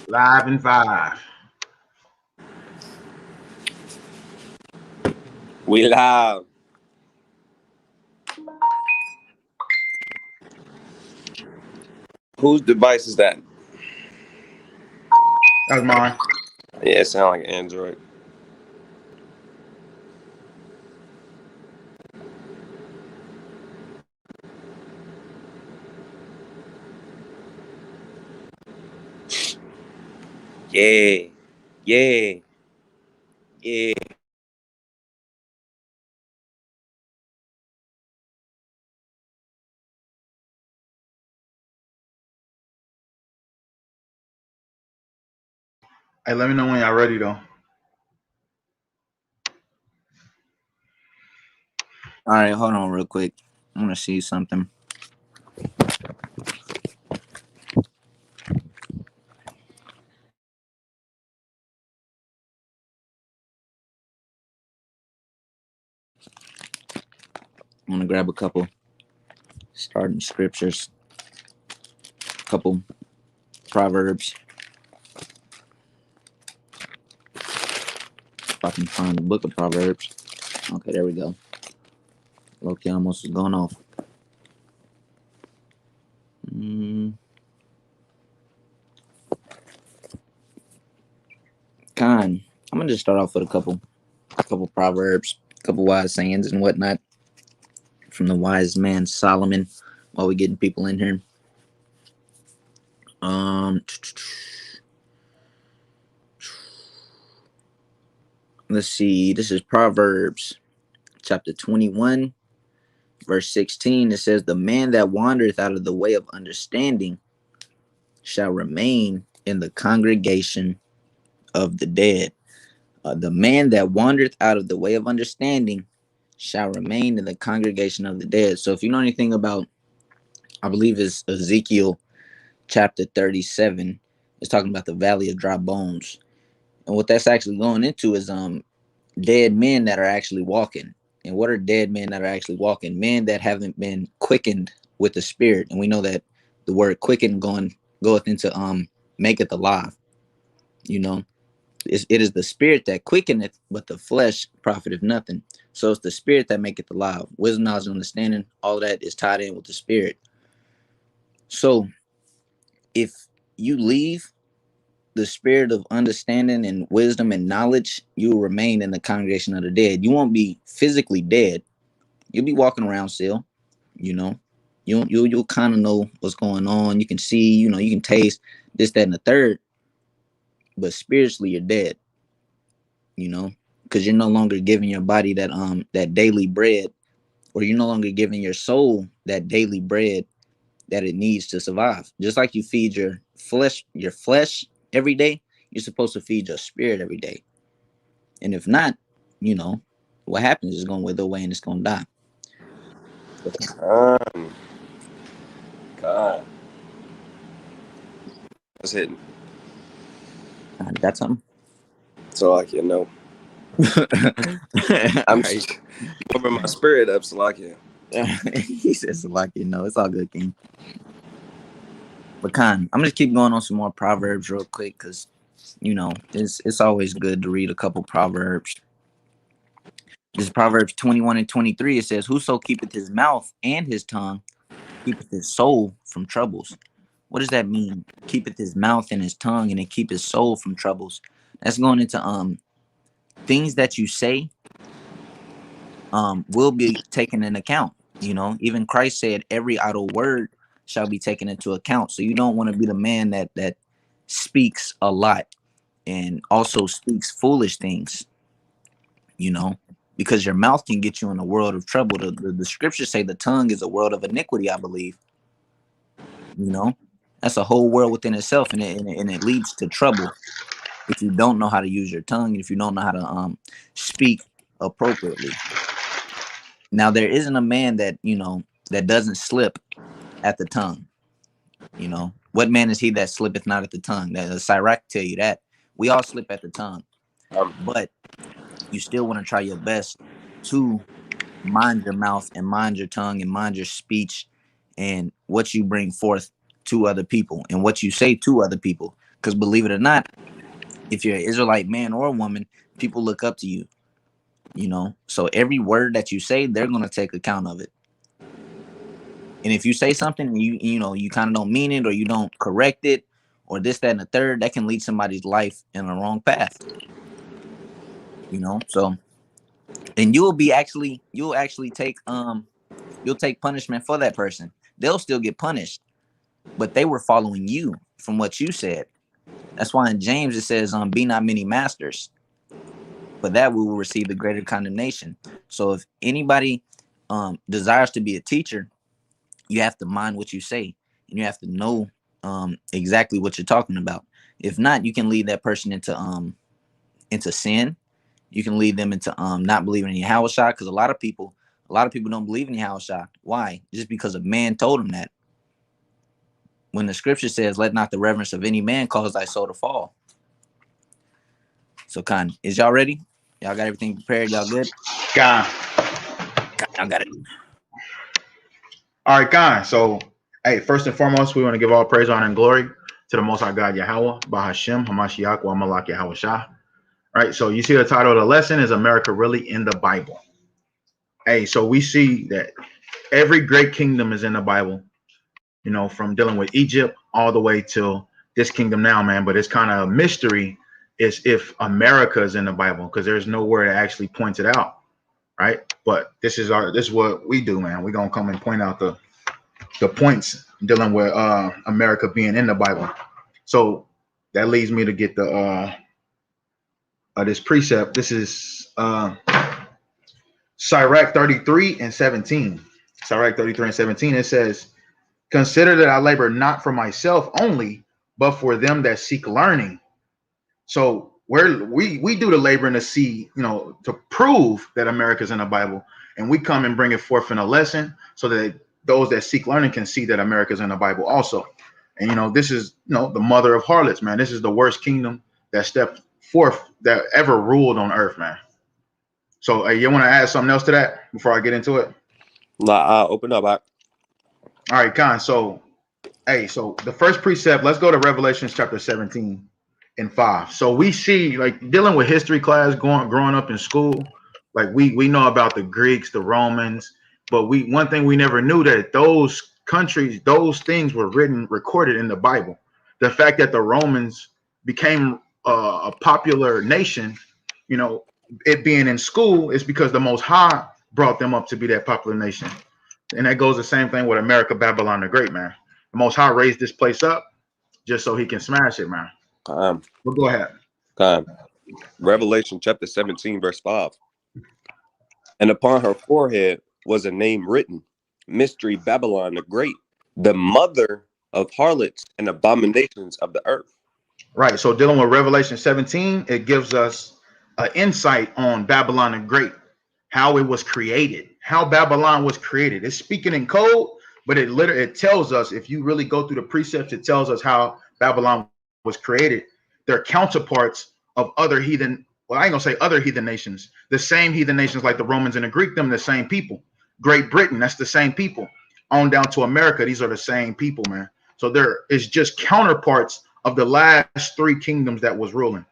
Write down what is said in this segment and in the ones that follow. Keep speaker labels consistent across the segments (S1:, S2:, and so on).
S1: Live in 5.
S2: We live. Whose device is that?
S1: That's mine.
S2: Yeah, it sounds like Android. Yeah, yeah, yeah.
S1: Hey, let me know when y'all ready though.
S3: All right, hold on real quick. I want to see something. I'm going to grab a couple starting scriptures, a couple proverbs. If I can find the book of Proverbs. Okay, there we go. Loki almost was going off. I'm gonna just start off with a couple proverbs, a couple wise sayings and whatnot from the wise man Solomon while we getting people in here. Let's see. This is Proverbs chapter 21, verse 16. It says, "The man that wandereth out of the way of understanding shall remain in the congregation of the dead." The man that wandereth out of the way of understanding shall remain in the congregation of the dead. So if you know anything about, I believe it's Ezekiel chapter 37, it's talking about the valley of dry bones. And what that's actually going into is dead men that are actually walking. And what are dead men that are actually walking? Men that haven't been quickened with the spirit. And we know that the word quicken goeth into maketh alive. You know, it is the spirit that quickeneth, but the flesh profiteth nothing. So it's the spirit that maketh alive. Wisdom, knowledge, and understanding, all that is tied in with the spirit. So if you leave the spirit of understanding and wisdom and knowledge, you will remain in the congregation of the dead. You won't be physically dead. You'll be walking around still, you know. You'll kind of know what's going on. You can see, you know, you can taste this, that, and the third, but spiritually you're dead, you know, because you're no longer giving your body that daily bread, or you're no longer giving your soul that daily bread that it needs to survive. Just like you feed your flesh every day, you're supposed to feed your spirit every day. And if not, you know, what happens is going to wither away and it's going to die.
S2: God. That's hitting.
S3: Got something?
S2: So like you know. I'm just warming my spirit up, so like yeah.
S3: He says, like, you know, it's all good, King. But I'm gonna keep going on some more proverbs real quick because, you know, it's always good to read a couple proverbs. This is Proverbs 21 and 23. It says, "Whoso keepeth his mouth and his tongue keepeth his soul from troubles." What does that mean? Keepeth his mouth and his tongue, and it keep his soul from troubles. That's going into things that you say will be taken into account. You know, even Christ said every idle word shall be taken into account. So you don't want to be the man that speaks a lot and also speaks foolish things, you know, because your mouth can get you in a world of trouble. The scriptures say the tongue is a world of iniquity, I believe. You know, that's a whole world within itself, and it leads to trouble if you don't know how to use your tongue and if you don't know how to speak appropriately. Now there isn't a man that, you know, that doesn't slip at the tongue. You know, what man is he that slippeth not at the tongue? That Sirach tell you that we all slip at the tongue, but you still want to try your best to mind your mouth and mind your tongue and mind your speech and what you bring forth to other people and what you say to other people. Because believe it or not, if you're an Israelite man or a woman, people look up to you. You know, so every word that you say, they're gonna take account of it. And if you say something and you kind of don't mean it, or you don't correct it, or this, that, and the third, that can lead somebody's life in the wrong path. You know, so and you'll actually take you'll take punishment for that person. They'll still get punished, but they were following you from what you said. That's why in James it says, be not many masters, but that we will receive the greater condemnation. So if anybody desires to be a teacher, you have to mind what you say, and you have to know exactly what you're talking about. If not, you can lead that person into sin. You can lead them into not believing in Yahweh Shah, because a lot of people don't believe in Yahweh Shah. Why? Just because a man told them that. When the scripture says, "Let not the reverence of any man cause thy soul to fall." So, Khan, is y'all ready? Y'all got everything prepared? Y'all good?
S1: Gone.
S3: Y'all got it.
S1: All right, gone. So, hey, first and foremost, we want to give all praise, honor, and glory to the Most High God Yahweh, Bahashem, Hamashiach, wa Malak Yahweh Shah. Right. So you see the title of the lesson is America Really in the Bible? Hey, so we see that every great kingdom is in the Bible, you know, from dealing with Egypt all the way till this kingdom now, man. But it's kind of a mystery is if America is in the Bible, because there's nowhere to actually point it out. Right. But this is what we do, man. We're gonna come and point out the points dealing with America being in the Bible. So that leads me to get the this precept. This is Sirach 33 and 17. Sirach 33 and 17. It says, "Consider that I labor not for myself only, but for them that seek learning." So we do the laboring to see, you know, to prove that America's in the Bible, and we come and bring it forth in a lesson so that those that seek learning can see that America's in the Bible also. And you know, this is, you know, the mother of harlots, man. This is the worst kingdom that stepped forth that ever ruled on earth, man. So you want to add something else to that before I get into it?
S2: Nah, open up.
S1: All right, Khan. So, hey, so the first precept, let's go to Revelation chapter 17 and 5. So we see, like, dealing with history class, growing up in school, like we know about the Greeks, the Romans, but one thing we never knew, that those countries, those things were recorded in the Bible. The fact that the Romans became a popular nation, you know, it being in school, is because the Most High brought them up to be that popular nation. And that goes the same thing with America, Babylon the Great, man. The Most High raised this place up just so he can smash it, man. Well, go ahead.
S2: Revelation chapter 17, verse 5. And upon her forehead was a name written, Mystery Babylon the Great, the mother of harlots and abominations of the earth.
S1: Right. So dealing with Revelation 17, it gives us an insight on Babylon the Great, how it was created, how Babylon was created. It's speaking in code, but it tells us, if you really go through the precepts, it tells us how Babylon was created. They're counterparts of other heathen, well, I ain't gonna say other heathen nations, the same heathen nations like the Romans and the Greek, them the same people. Great Britain, that's the same people. On down to America, these are the same people, man. So there is just counterparts of the last three kingdoms that was ruling,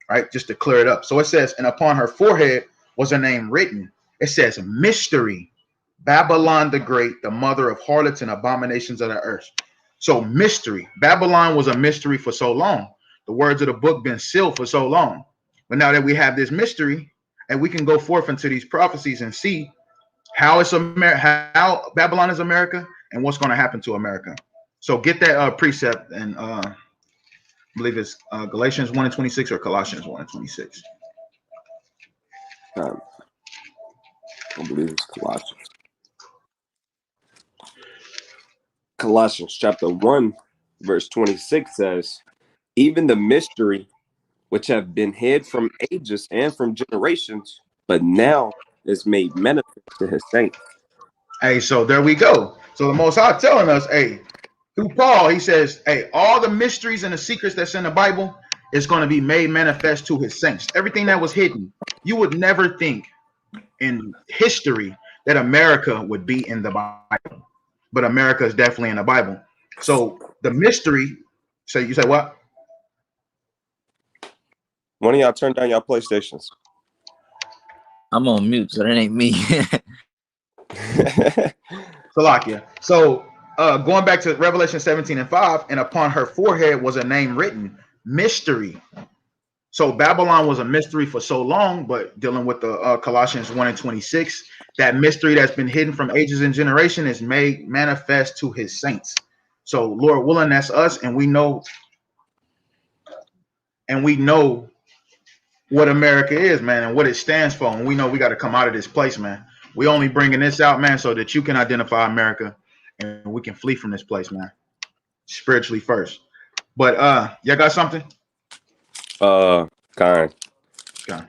S1: right? Just to clear it up. So it says, and upon her forehead was a name written. It says, Mystery, Babylon the Great, the mother of harlots and abominations of the earth. So mystery, Babylon was a mystery for so long. The words of the book been sealed for so long. But now that we have this mystery, and we can go forth into these prophecies and see how it's how Babylon is America and what's going to happen to America. So get that precept, and I believe it's Galatians 1 and 26 or Colossians 1 and 26.
S2: I believe it's Colossians. Colossians chapter 1, verse 26 says, even the mystery which have been hid from ages and from generations, but now is made manifest to his saints.
S1: Hey, so there we go. So the Most High telling us, hey, through Paul, he says, hey, all the mysteries and the secrets that's in the Bible is going to be made manifest to his saints. Everything that was hidden, you would never think in history that America would be in the Bible, but America is definitely in the Bible. So the mystery. So you say what?
S2: One of y'all turn down your PlayStations.
S3: I'm on mute, so that ain't me.
S1: Salakia. So going back to Revelation 17:5, and upon her forehead was a name written, mystery. So Babylon was a mystery for so long, but dealing with the Colossians 1:26, that mystery that's been hidden from ages and generation is made manifest to his saints. So Lord willing, that's us, and we know what America is, man, and what it stands for. And we know we got to come out of this place, man. We only bringing this out, man, so that you can identify America and we can flee from this place, man. Spiritually first. But y'all got something?
S2: Kind.
S1: Okay.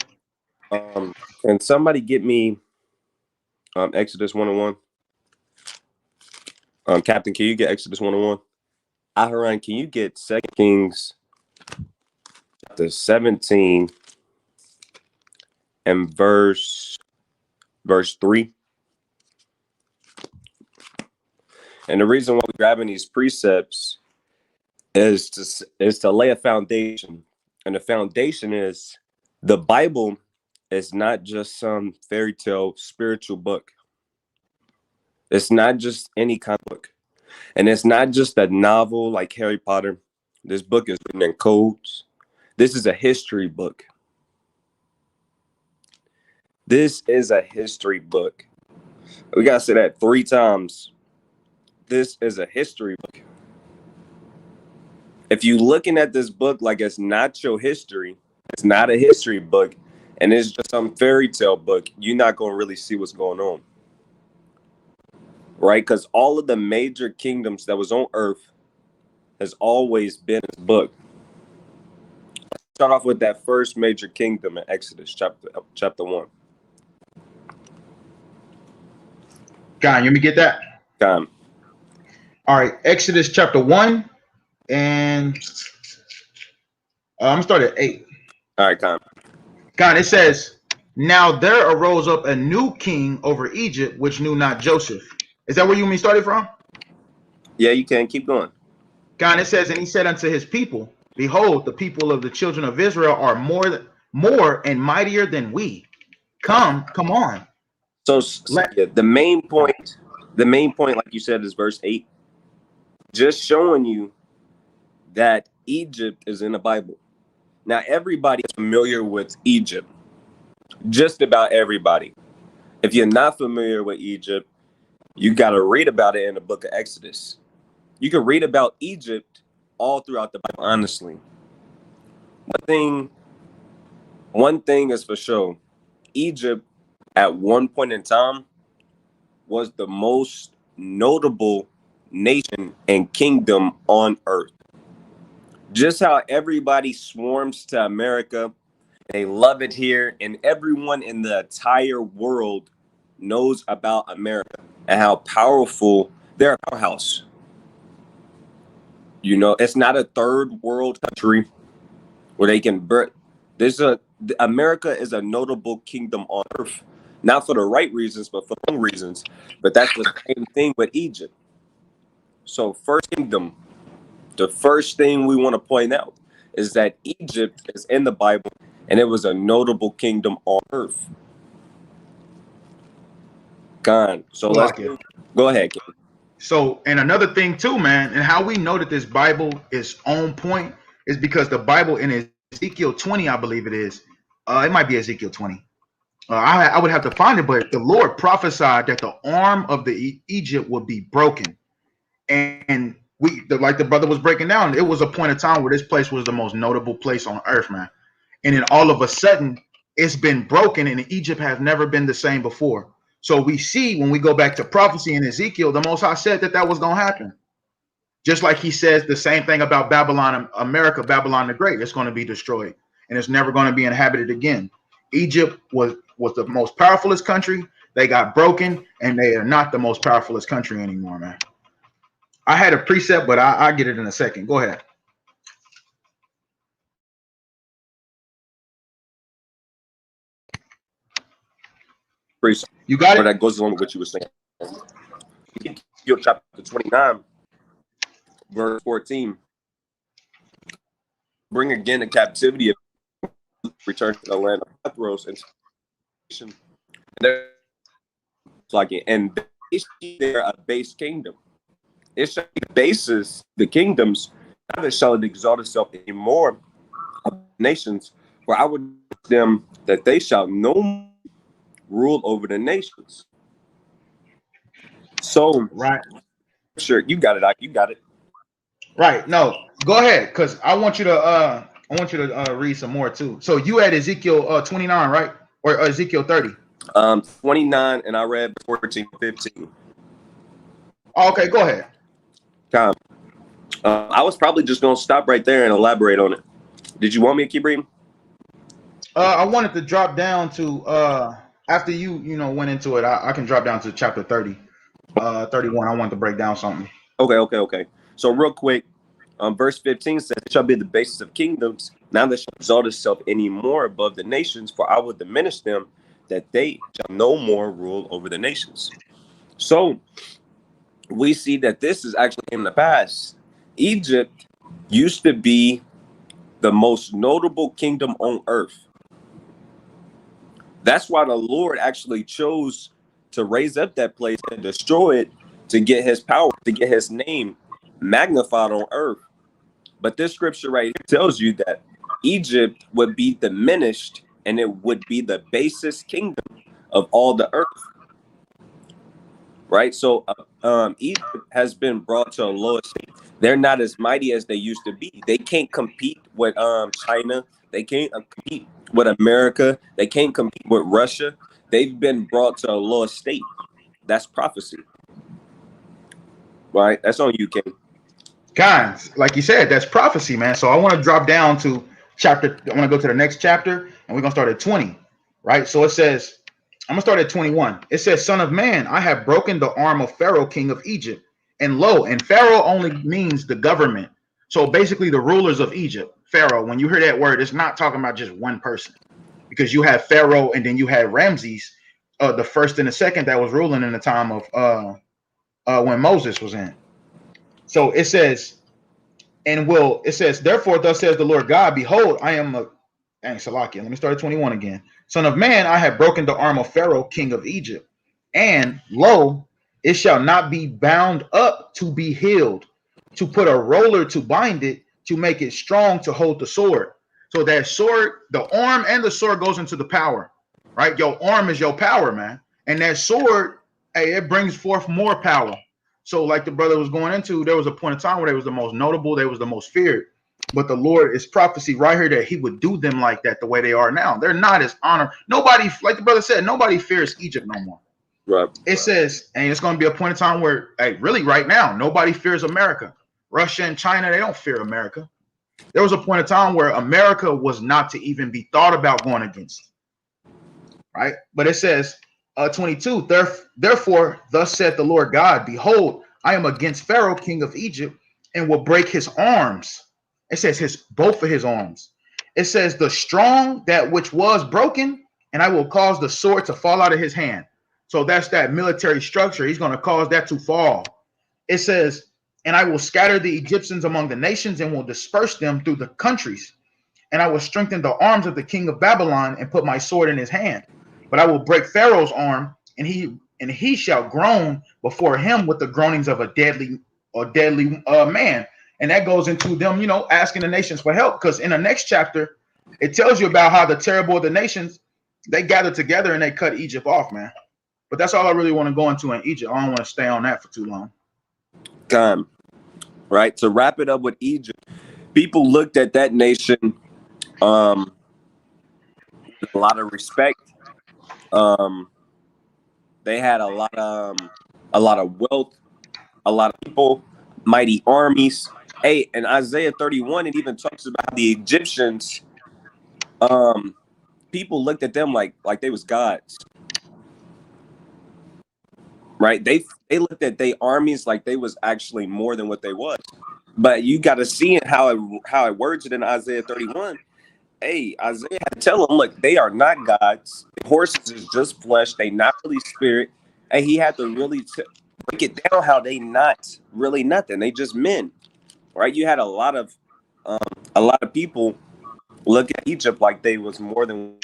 S2: Can somebody get me Exodus 1:1? Captain, can you get Exodus 1:1? Aharon, can you get 2 Kings chapter 17 and verse 3? And the reason why we're grabbing these precepts is to lay a foundation. And the foundation is the Bible is not just some fairy tale spiritual book. It's not just any kind of book. And it's not just a novel like Harry Potter. This book is written in codes. This is a history book. This is a history book. We got to say that 3 times. This is a history book. If you're looking at this book like it's not your history, it's not a history book, and it's just some fairy tale book, you're not going to really see what's going on. Right? Because all of the major kingdoms that was on earth has always been in this book. Let's start off with that first major kingdom in Exodus chapter 1.
S1: God, let me get that.
S2: Time.
S1: All right, Exodus chapter 1, and I'm starting at 8.
S2: All right, time.
S1: God, it says, now there arose up a new king over Egypt, which knew not Joseph. Is that where you mean started from?
S2: Yeah, you can keep going.
S1: God, it says, and he said unto his people, behold, the people of the children of Israel are more and mightier than we. Come on.
S2: So yeah, the main point, like you said, is verse 8. Just showing you that Egypt is in the Bible. Now, everybody is familiar with Egypt. Just about everybody. If you're not familiar with Egypt, you got to read about it in the book of Exodus. You can read about Egypt all throughout the Bible, honestly. One thing is for sure. Egypt, at one point in time, was the most notable nation and kingdom on earth. Just how everybody swarms to America, they love it here, and everyone in the entire world knows about America and how powerful they're a powerhouse. You know, it's not a third world country where they can America is a notable kingdom on earth, not for the right reasons, but for wrong reasons. But that's the same thing with Egypt. So first kingdom, the first thing we want to point out is that Egypt is in the Bible and it was a notable kingdom on earth. Gone. So let's go ahead, King.
S1: So, and another thing too, man, and how we know that this Bible is on point is because the Bible in Ezekiel 20, I believe it is. It might be Ezekiel 20. I would have to find it, but the Lord prophesied that the arm of the Egypt would be broken. And like the brother was breaking down, it was a point of time where this place was the most notable place on earth, man. And then all of a sudden, it's been broken, and Egypt has never been the same before. So we see when we go back to prophecy in Ezekiel, the Most High said that was going to happen. Just like he says the same thing about Babylon, America, Babylon the Great. It's going to be destroyed, and it's never going to be inhabited again. Egypt was the most powerfulest country. They got broken, and they are not the most powerfulest country anymore, man. I had a precept, but I'll get it in a second. Go ahead.
S2: Precept.
S1: You got it?
S2: That goes along with what you were saying. Ezekiel chapter 29. verse 14. Bring again the captivity of return to the land of Pathros and like it, and they see there a base kingdom. It shall be the basis, the kingdoms, neither shall it exalt itself anymore of nations, for I would them that they shall no more rule over the nations. So,
S1: Right.
S2: sure, you got it, Ike, you got it.
S1: Right. No, go ahead, because I want you to read some more too. So you had Ezekiel 29, right? Or Ezekiel 30.
S2: 29, and I read 14, 15.
S1: Oh, okay, go ahead.
S2: I was probably just gonna stop right there and elaborate on it. Did you want me to keep reading?
S1: I wanted to drop down to after you went into it, I can drop down to chapter 30. 31. I want to break down something.
S2: Okay. So real quick, verse 15 says, "It shall be the basis of kingdoms. Now they shall exalt itself any more above the nations, for I will diminish them, that they shall no more rule over the nations." So we see that this is actually in the past. Egypt used to be the most notable kingdom on earth. That's why the Lord actually chose to raise up that place and destroy it to get his power, to get his name magnified on earth. But this scripture right here tells you that Egypt would be diminished and it would be the basest kingdom of all the earth. Right? So Egypt has been brought to a lower state. They're not as mighty as they used to be. They can't compete with China. They can't compete with America. They can't compete with Russia. They've been brought to a lower state. That's prophecy. Right? That's on you, King.
S1: Guys, like you said, that's prophecy, man. So I want to drop down to chapter. I want to go to the next chapter, and we're gonna start at 20. Right? So it says, I'm gonna start at 21. It says, "Son of man, I have broken the arm of Pharaoh, king of Egypt. And lo, and Pharaoh only means the government. So basically the rulers of Egypt. Pharaoh, when you hear that word, it's not talking about just one person. Because you have Pharaoh and then you had Ramses, the first and the second that was ruling in the time of when Moses was in. So it says, therefore, thus says the Lord God, behold, I am a Salakia. Let me start at 21 again. Son of man, I have broken the arm of Pharaoh, king of Egypt. And lo, it shall not be bound up to be healed, to put a roller to bind it, to make it strong to hold the sword. So that sword, the arm and the sword goes into the power, right? Your arm is your power, man. And that sword, hey, it brings forth more power. So like the brother was going into, there was a point in time where they was the most notable, they was the most feared. But the Lord is prophecy right here that he would do them like that the way they are now. They're not as honored. Nobody, like the brother said, nobody fears Egypt no more.
S2: Right.
S1: It says, and it's going to be a point in time where, hey, really right now, nobody fears America. Russia and China, they don't fear America. There was a point in time where America was not to even be thought about going against. Right? But it says, 22, therefore, thus said the Lord God, behold, I am against Pharaoh, king of Egypt, and will break his arms. It says both of his arms. It says the strong, that which was broken, and I will cause the sword to fall out of his hand. So that's that military structure. He's going to cause that to fall. It says, and I will scatter the Egyptians among the nations and will disperse them through the countries. And I will strengthen the arms of the king of Babylon and put my sword in his hand. But I will break Pharaoh's arm, and he shall groan before him with the groanings of a deadly man. And that goes into them, asking the nations for help. Because in the next chapter, it tells you about how the terrible of the nations, they gathered together and they cut Egypt off, man. But that's all I really want to go into in Egypt. I don't want to stay on that for too long.
S2: Right. To wrap it up with Egypt, people looked at that nation with a lot of respect. They had a lot of wealth, a lot of people, mighty armies. Hey, in Isaiah 31, it even talks about the Egyptians. People looked at them like they was gods. Right? They looked at their armies like they was actually more than what they was. But you got to see it how it words it in Isaiah 31. Hey, Isaiah had to tell them, look, they are not gods. Horses is just flesh. They not really spirit. And he had to really break it down how they not really nothing. They just men. right? You had a lot of people look at Egypt like they was more than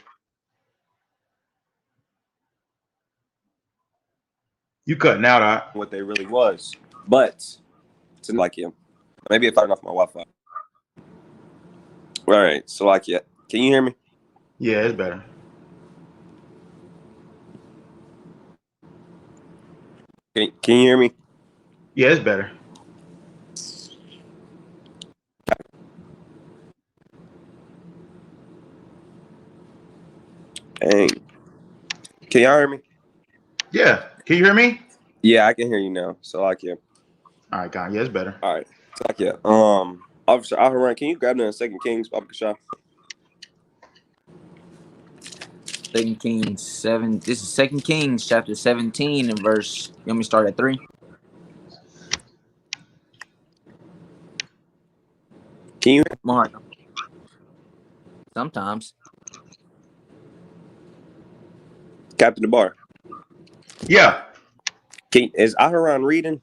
S1: You cutting out,
S2: what they really was. But it's like him. Maybe if I turn off my Wi-Fi. All right, so like yeah, can you hear me?
S1: Yeah, it's better.
S2: Can you hear me?
S1: Yeah, it's better.
S2: Dang. Can y'all hear me?
S1: Yeah, can you hear me?
S2: Yeah, I can hear you now. So like yeah.
S1: All right, God, yeah, it's better.
S2: All right. So like yeah. Officer Aharon, can you grab the 2 Kings, Baba Kasha?
S3: 2 Kings 7. This is 2 Kings chapter 17 and verse. You want me to start at 3?
S2: Can you
S3: Mark. Sometimes.
S2: Captain the Bar?
S1: Yeah,
S2: Is Aharon reading?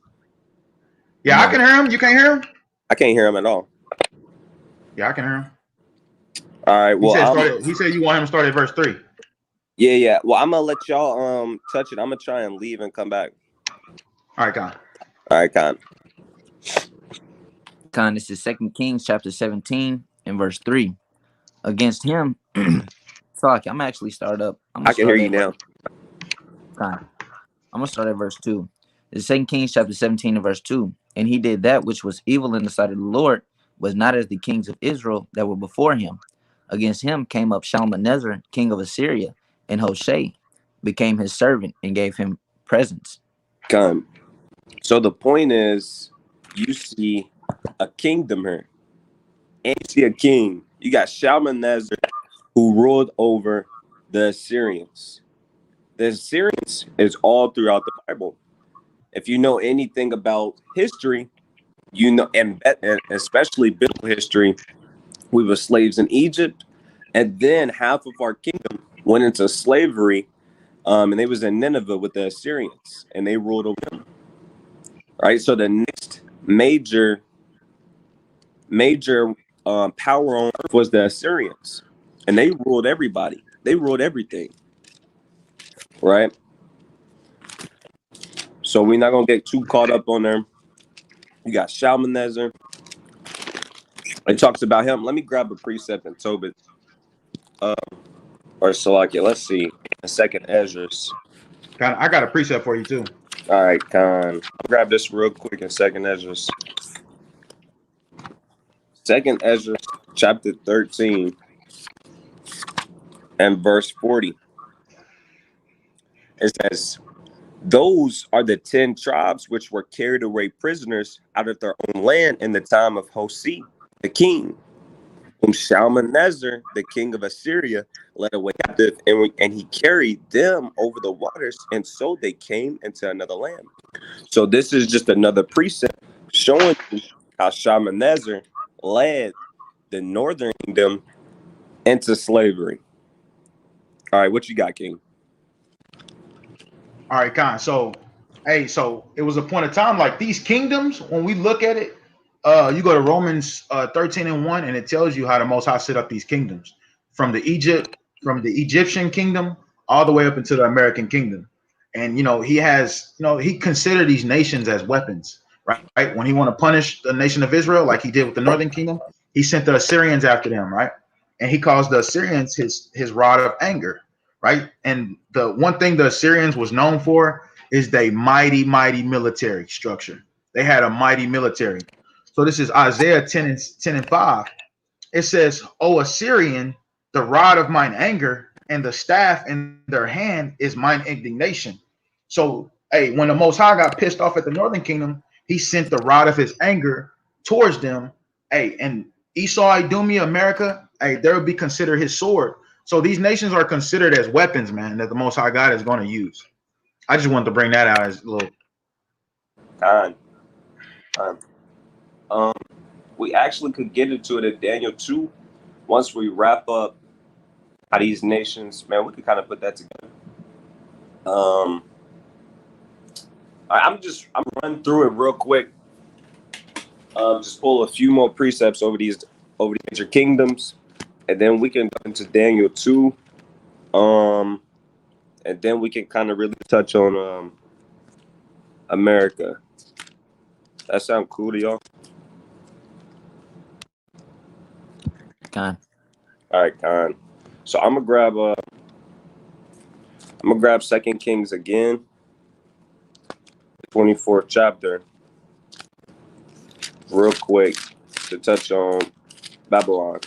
S1: yeah,
S3: No.
S1: I can hear him. You can't hear him?
S2: I can't hear him at all.
S1: Yeah, I can hear him.
S2: All right.
S1: He said
S2: Well,
S1: he said you want him to start at verse 3.
S2: yeah. Well, I'm gonna let y'all touch it. I'm gonna try and leave and come back.
S1: All right, God.
S2: All right, Con.
S3: This is 2 Kings chapter 17 and verse 3. Against him, fuck, I'm actually start up.
S2: I can hear you now.
S3: I'm gonna start at verse 2. The 2 Kings chapter 17 and verse 2. And he did that which was evil in the sight of the Lord, was not as the kings of Israel that were before him. Against him came up Shalmaneser, king of Assyria, and Hoshea became his servant and gave him presents.
S2: Con. So the point is, you see a kingdom here, and you see a king. You got Shalmaneser, who ruled over the Assyrians. The Assyrians is all throughout the Bible. If you know anything about history, you know, and especially biblical history, we were slaves in Egypt, and then half of our kingdom went into slavery, and they was in Nineveh with the Assyrians, and they ruled over them. Right. So the next major power on earth was the Assyrians, and they ruled everybody. They ruled everything. Right. So we're not gonna get too caught up on them. You got Shalmaneser. It talks about him. Let me grab a precept in Tobit. Or Salakia. Let's see. A second Ezra's.
S1: God, I got a precept for you too.
S2: All right, Con. I'll grab this real quick in second Ezra's. Second Ezra, chapter 13 and verse 40. It says, those are the 10 tribes which were carried away prisoners out of their own land in the time of Hoshea, the king, whom Shalmaneser, the king of Assyria, led away captive, and he carried them over the waters, and so they came into another land. So this is just another precept showing you how Shalmaneser led the northern kingdom into slavery. All right, what you got, King?
S1: All right, Con. So, hey, so it was a point of time like these kingdoms, when we look at it, you go to Romans 13 and 1, and it tells you how the Most High set up these kingdoms from the Egyptian kingdom all the way up into the American kingdom. And he considered these nations as weapons, right? When he want to punish the nation of Israel, like he did with the northern kingdom, he sent the Assyrians after them, right? And he calls the Assyrians his rod of anger, right? And the one thing the Assyrians was known for is they mighty military structure. They had a mighty military. So this is Isaiah 10 and 5. It says, O Assyrian, the rod of mine anger and the staff in their hand is mine indignation. So, hey, when the Most High got pissed off at the northern kingdom, he sent the rod of his anger towards them. Hey, and Esau, Idumea, America, hey, there would be considered his sword. So these nations are considered as weapons, man, that the Most High God is going to use. I just wanted to bring that out as a little.
S2: We actually could get into it in Daniel 2 once we wrap up how these nations, man, we could kind of put that together. I'm running through it real quick. Just pull a few more precepts over the major kingdoms, and then we can go into Daniel 2. And then we can kind of really touch on Amerikkka. That sound cool to y'all?
S3: Con.
S2: All right, Con. So I'm gonna grab 2 Kings again, 24th chapter, real quick to touch on Babylon,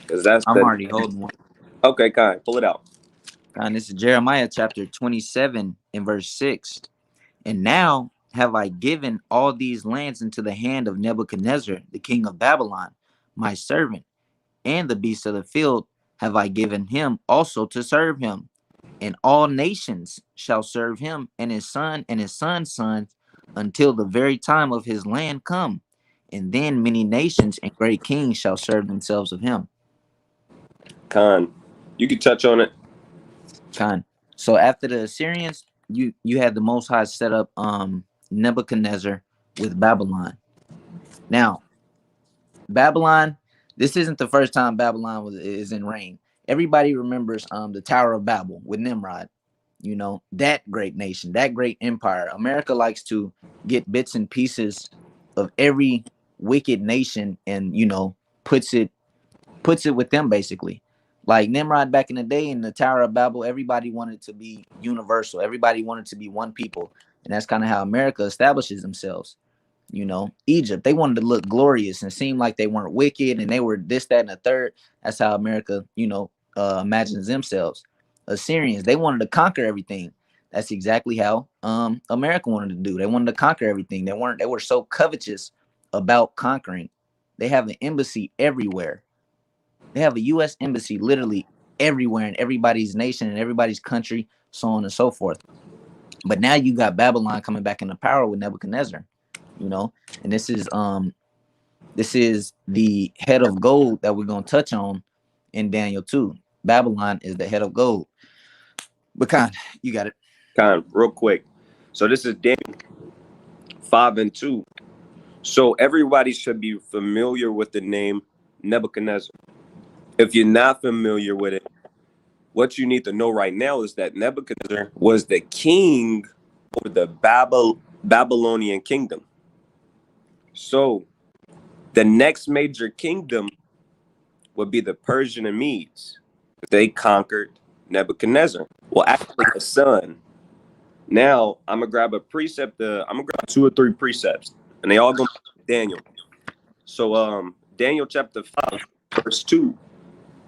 S2: because that's
S3: I'm
S2: the
S3: already holding one.
S2: okay. Con, pull it out.
S3: Con, this is Jeremiah chapter 27 and verse 6. And now have I given all these lands into the hand of Nebuchadnezzar, the king of Babylon, my servant, and the beasts of the field have I given him also to serve him. And all nations shall serve him, and his son and his son's sons, until the very time of his land come. And then many nations and great kings shall serve themselves of him.
S2: Con, you can touch on it.
S3: Con. So after the Assyrians, you had the Most High set up Nebuchadnezzar with Babylon. Now, Babylon, this isn't the first time Babylon is in reign. Everybody remembers the Tower of Babel with Nimrod. You know, that great nation, that great empire. America likes to get bits and pieces of every wicked nation and, you know, puts it with them basically. Like Nimrod back in the day in the Tower of Babel, everybody wanted to be universal. Everybody wanted to be one people. And that's kind of how America establishes themselves. You know, Egypt, they wanted to look glorious and seem like they weren't wicked and they were this, that, and the third. That's how America, you know, imagines themselves. Assyrians, they wanted to conquer everything. That's exactly how America wanted to do. They wanted to conquer everything. They were so covetous about conquering. They have an embassy everywhere. They have a U.S. embassy literally everywhere in everybody's nation and everybody's country, so on and so forth. But now you got Babylon coming back into power with Nebuchadnezzar, you know, and this is the head of gold that we're gonna touch on in Daniel 2. Babylon is the head of gold. But Khan, you got it.
S2: Con, real quick. So this is Daniel 5 and 2. So everybody should be familiar with the name Nebuchadnezzar. If you're not familiar with it, what you need to know right now is that Nebuchadnezzar was the king over the Babylonian kingdom. So the next major kingdom would be the Persian and Medes. They conquered Nebuchadnezzar. Well, actually, his son. Now I'm gonna grab a precept. I'm gonna grab 2 or 3 precepts, and they all go to Daniel. So, Daniel chapter 5, verse 2.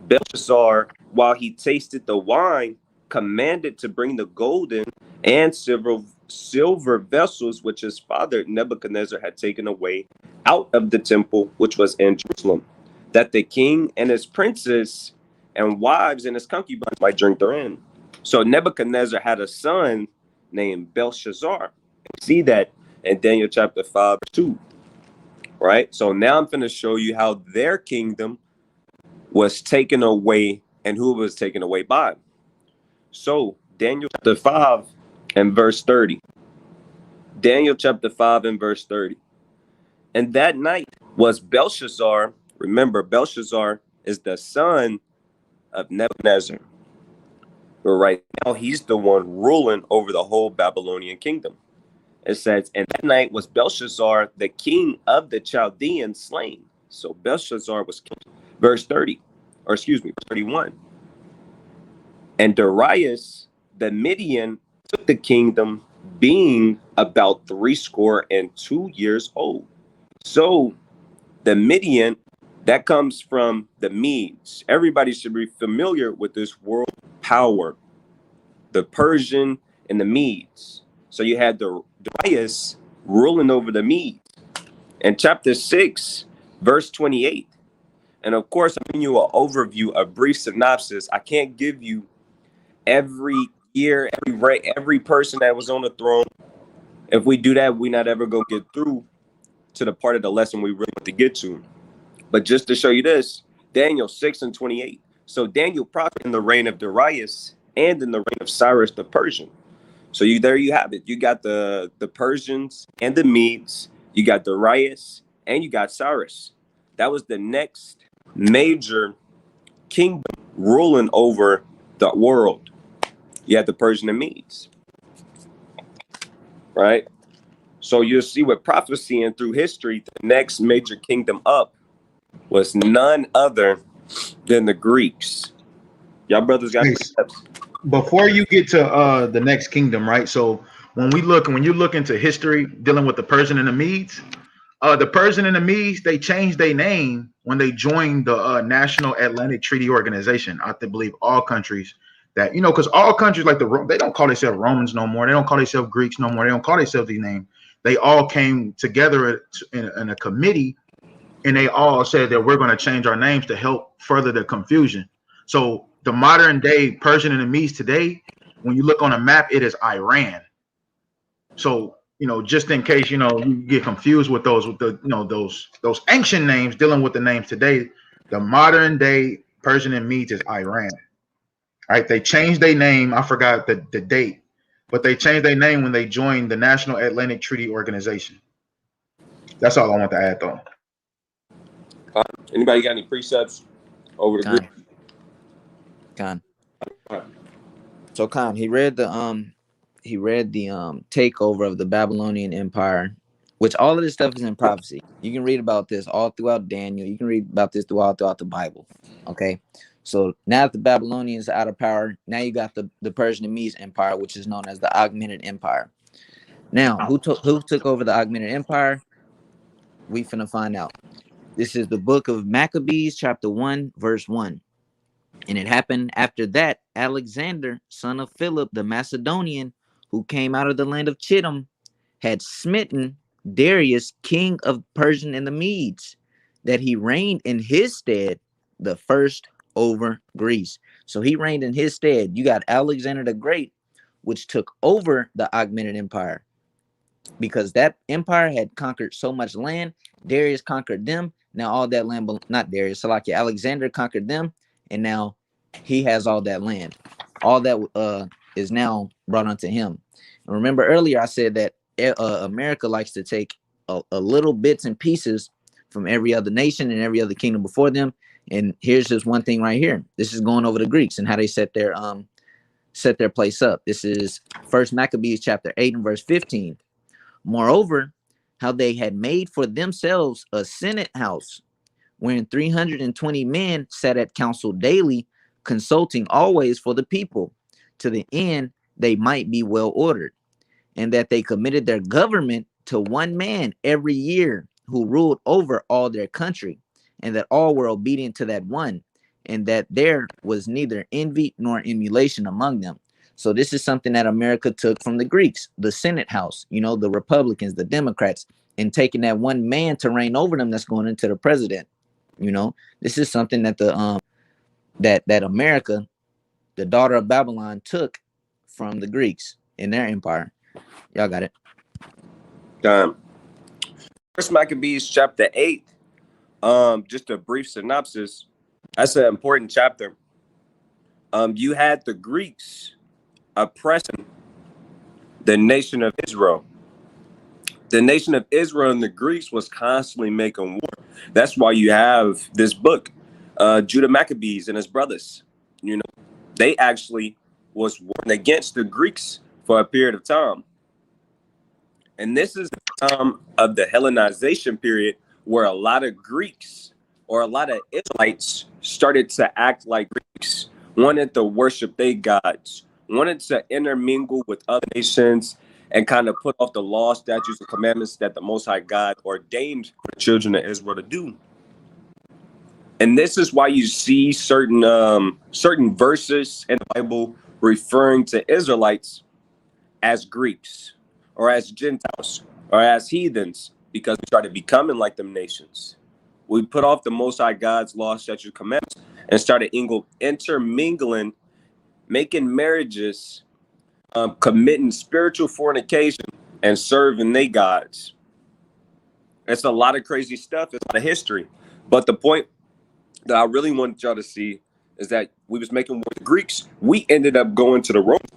S2: Belshazzar, while he tasted the wine, commanded to bring the golden and silver vessels which his father Nebuchadnezzar had taken away out of the temple which was in Jerusalem, that the king and his princes and wives and his concubines might drink therein. So Nebuchadnezzar had a son named Belshazzar. We see that in Daniel chapter 5, 2. Right? So now I'm going to show you how their kingdom was taken away and who was taken away by. So Daniel chapter 5 and verse 30. Daniel chapter 5 and verse 30. And that night was Belshazzar. Remember, Belshazzar is the son of Nebuchadnezzar. But right now, he's the one ruling over the whole Babylonian kingdom. It says, and that night was Belshazzar, the king of the Chaldeans, slain. So Belshazzar was killed. Verse 30, or excuse me, 31. And Darius, the Median, took the kingdom, being about 62 years old. So the Median, that comes from the Medes. Everybody should be familiar with this world power, the Persian and the Medes. So you had the Darius ruling over the Medes. In chapter 6, verse 28. And of course, I'm giving you an overview, a brief synopsis. I can't give you every year, every person that was on the throne. If we do that, we're not ever going to get through to the part of the lesson we really want to get to. But just to show you this, Daniel 6 and 28. So Daniel prophesied in the reign of Darius and in the reign of Cyrus the Persian. So there you have it. You got the Persians and the Medes. You got Darius and you got Cyrus. That was the next major kingdom ruling over the world. You had the Persian and Medes, right? So you'll see with prophecy and through history, the next major kingdom up was none other than the Greeks. Y'all brothers got
S1: Hey,
S2: precepts?
S1: before you get to the next kingdom, right? So when you look into history dealing with the Persian and the Medes, the Persian and the Medes, they changed their name when they joined the National Atlantic Treaty Organization. I believe all countries that, because all countries like they don't call themselves Romans no more. They don't call themselves Greeks no more. They don't call themselves these names. They all came together in a committee, and they all said that we're going to change our names to help further the confusion. So the modern day Persian and the Medes today, when you look on a map, it is Iran. So, just in case, you get confused with those ancient names dealing with the names today, the modern day Persian and Medes is Iran. Right? They changed their name. I forgot the date, but they changed their name when they joined the National Atlantic Treaty Organization. That's all I want to add, though.
S2: Anybody got any precepts over the Greek?
S3: Khan. So Khan, he read the takeover of the Babylonian Empire, which all of this stuff is in prophecy. You can read about this all throughout Daniel. You can read about this throughout the Bible. Okay. So now that the Babylonians are out of power, now you got the Persian and Medes Empire, which is known as the Augmented Empire. Now, who took over the Augmented Empire? We finna find out. This is the book of Maccabees, chapter 1, verse 1. And it happened after that, Alexander, son of Philip the Macedonian, who came out of the land of Chittim, had smitten Darius, king of Persia and the Medes, that he reigned in his stead the first over Greece. So he reigned in his stead. You got Alexander the Great, which took over the Augmented Empire, because that empire had conquered so much land. Darius conquered them. Now all that land, not Darius, Salakia, Alexander conquered them, and now he has all that land. All that is now brought unto him. And remember earlier I said that America likes to take a little bits and pieces from every other nation and every other kingdom before them. And here's just one thing right here. This is going over the Greeks and how they set their place up. This is First Maccabees chapter 8 and verse 15. Moreover, how they had made for themselves a senate house, wherein 320 men sat at council daily, consulting always for the people, to the end they might be well ordered, and that they committed their government to one man every year, who ruled over all their country, and that all were obedient to that one, and that there was neither envy nor emulation among them. So this is something that America took from the Greeks, the Senate House, the Republicans, the Democrats, and taking that one man to reign over them that's going into the president. This is something that that America, the daughter of Babylon, took from the Greeks in their empire. Y'all got it.
S2: First Maccabees chapter 8. Just a brief synopsis. That's an important chapter. You had the Greeks oppressing the nation of Israel. The nation of Israel and the Greeks was constantly making war. That's why you have this book, Judah Maccabees and his brothers. They actually was warring against the Greeks for a period of time. And this is the time of the Hellenization period, where a lot of Greeks or a lot of Israelites started to act like Greeks, wanted to worship their gods, wanted to intermingle with other nations, and kind of put off the law, statutes, and commandments that the Most High God ordained for the children of Israel to do. And this is why you see certain verses in the Bible referring to Israelites as Greeks or as Gentiles or as heathens, because we started becoming like them nations. We put off the Most High God's law, statutes, commandments, and started intermingling, making marriages, committing spiritual fornication, and serving their gods. It's a lot of crazy stuff. It's a lot of history. But the point that I really wanted y'all to see is that we was making war with the Greeks. We ended up going to the Romans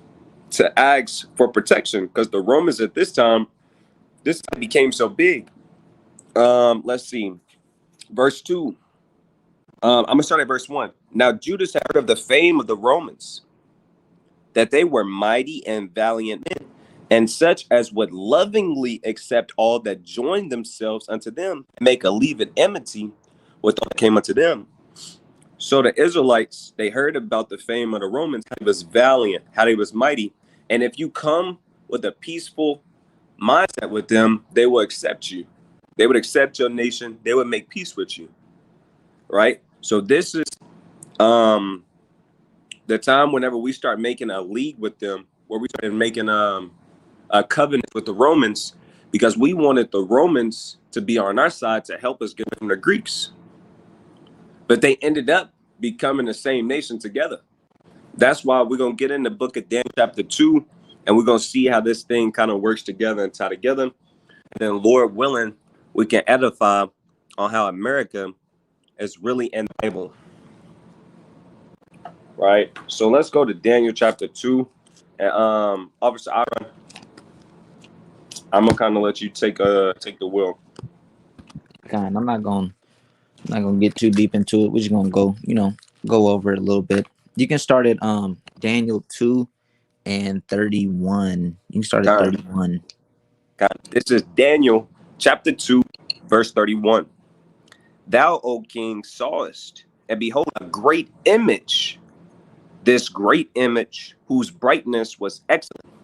S2: to ask for protection, because the Romans at this time became so big. Let's see. Verse 2. I'm gonna start at verse 1. Now Judas had heard of the fame of the Romans, that they were mighty and valiant men, and such as would lovingly accept all that joined themselves unto them, and make a leaven enmity with all that came unto them. So the Israelites, they heard about the fame of the Romans, how he was valiant, how he was mighty. And if you come with a peaceful mindset with them, they will accept you. They would accept your nation. They would make peace with you. Right? So this is the time whenever we start making a league with them, where we started making a covenant with the Romans, because we wanted the Romans to be on our side to help us get from the Greeks. But they ended up becoming the same nation together. That's why we're going to get in the book of Daniel chapter 2, and we're going to see how this thing kind of works together and tie together. And then, Lord willing, we can edify on how America is really in the Bible. Right? So let's go to Daniel chapter 2. And Officer Aaron, I'm going to kind of let you take the wheel.
S3: Kind, I'm not gonna get too deep into it. We're just gonna go over it a little bit. You can start at Daniel 2 and 31. You can start at 31.
S2: This is Daniel chapter 2, verse 31. Thou, O king, sawest, and behold, a great image. This great image, whose brightness was excellent,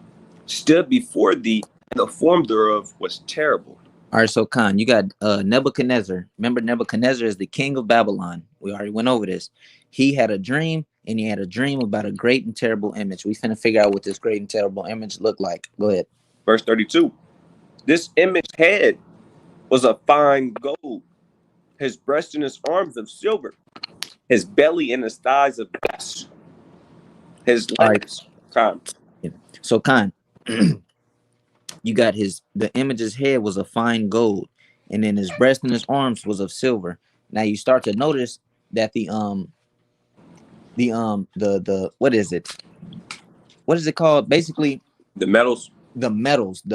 S2: stood before thee, and the form thereof was terrible.
S3: All right, so Khan, you got Nebuchadnezzar. Remember, Nebuchadnezzar is the king of Babylon. We already went over this. He had a dream, and he had a dream about a great and terrible image. We finna figure out what this great and terrible image looked like. Go ahead.
S2: Verse 32. This image head was of fine gold, his breast and his arms of silver, his belly and his thighs of brass, his legs. Khan.
S3: So Khan, you got the image's head was of fine gold, and then his breast and his arms was of silver. Now you start to notice that the what is it? What is it called? Basically,
S2: the metals.
S3: The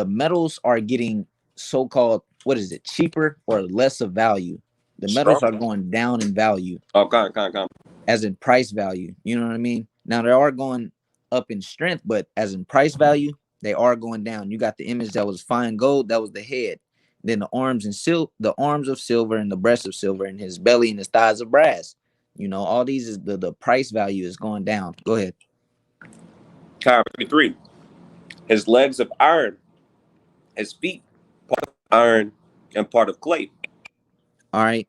S3: metals are getting so-called, what is it, cheaper or less of value. The metals are going down in value.
S2: Oh, come.
S3: As in price value. You know what I mean? Now they are going up in strength, but as in price value, they are going down. You got the image that was fine gold, that was the head. Then the arms of silver and the breast of silver, and his belly and his thighs of brass. You know, all these is the price value is going down. Go ahead.
S2: 33. His legs of iron, his feet part of iron and part of clay.
S3: All right.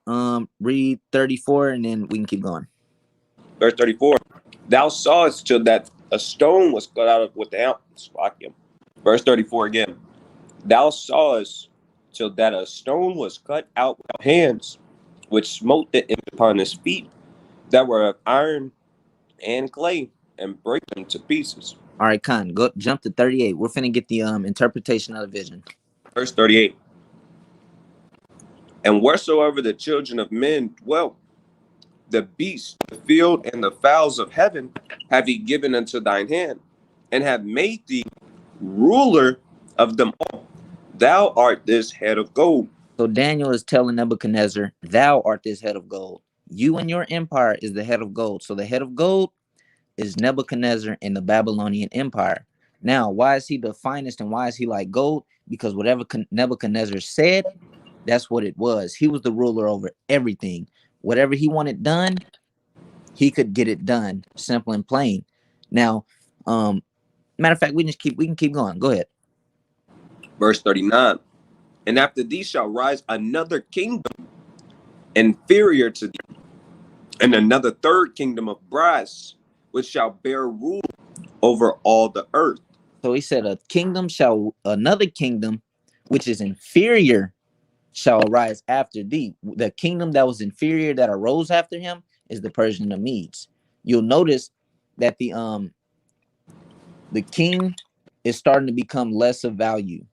S3: Read 34 and then we can keep going.
S2: Verse 34. Thou sawest till that a stone was cut out of with the helm. Verse 34 again. Thou sawest till that a stone was cut out with hands, which smote the image upon his feet, that were of iron and clay, and break them to pieces.
S3: All right, Khan, go jump to 38. We're finna get the interpretation of the vision.
S2: Verse 38. And wheresoever the children of men dwell, the beasts, the field, and the fowls of heaven have he given unto thine hand, and have made thee ruler of them all. Thou art this head of gold.
S3: So Daniel is telling Nebuchadnezzar, thou art this head of gold. You and your empire is the head of gold. So the head of gold is Nebuchadnezzar and the Babylonian Empire. Now, why is he the finest and why is he like gold? Because whatever Nebuchadnezzar said, that's what it was. He was the ruler over everything. Whatever he wanted done, he could get it done. Simple and plain. Now, matter of fact, we can keep going. Go ahead.
S2: Verse 39. And after thee shall rise another kingdom inferior to thee, and another third kingdom of brass, which shall bear rule over all the earth.
S3: So he said, another kingdom, which is inferior, shall arise after thee. The kingdom that was inferior that arose after him is the Persian and the Medes. You'll notice that the king is starting to become less of value.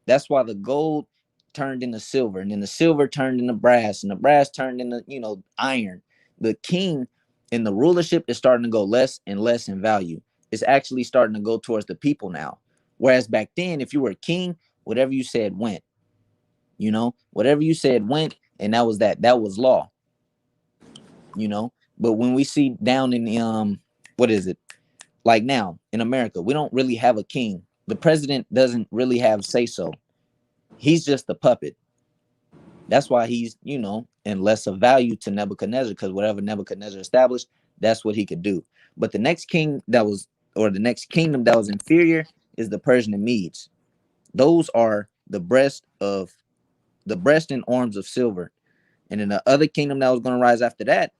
S3: That's why the gold turned into silver, and then the silver turned into brass, and the brass turned into iron. The king and the rulership is starting to go less and less in value. It's actually starting to go towards the people now. Whereas back then, if you were a king, whatever you said went. You know, whatever you said went, and that was that. That was law. You know, but when we see down in the what is it? Like now in America, we don't really have a king. The president doesn't really have say so. He's just a puppet. That's why he's, you know, and less of value to Nebuchadnezzar, because whatever Nebuchadnezzar established, that's what he could do. But the next king that was, or the next kingdom that was inferior is the Persian and Medes. Those are the breast and arms of silver. And then the other kingdom that was going to rise after that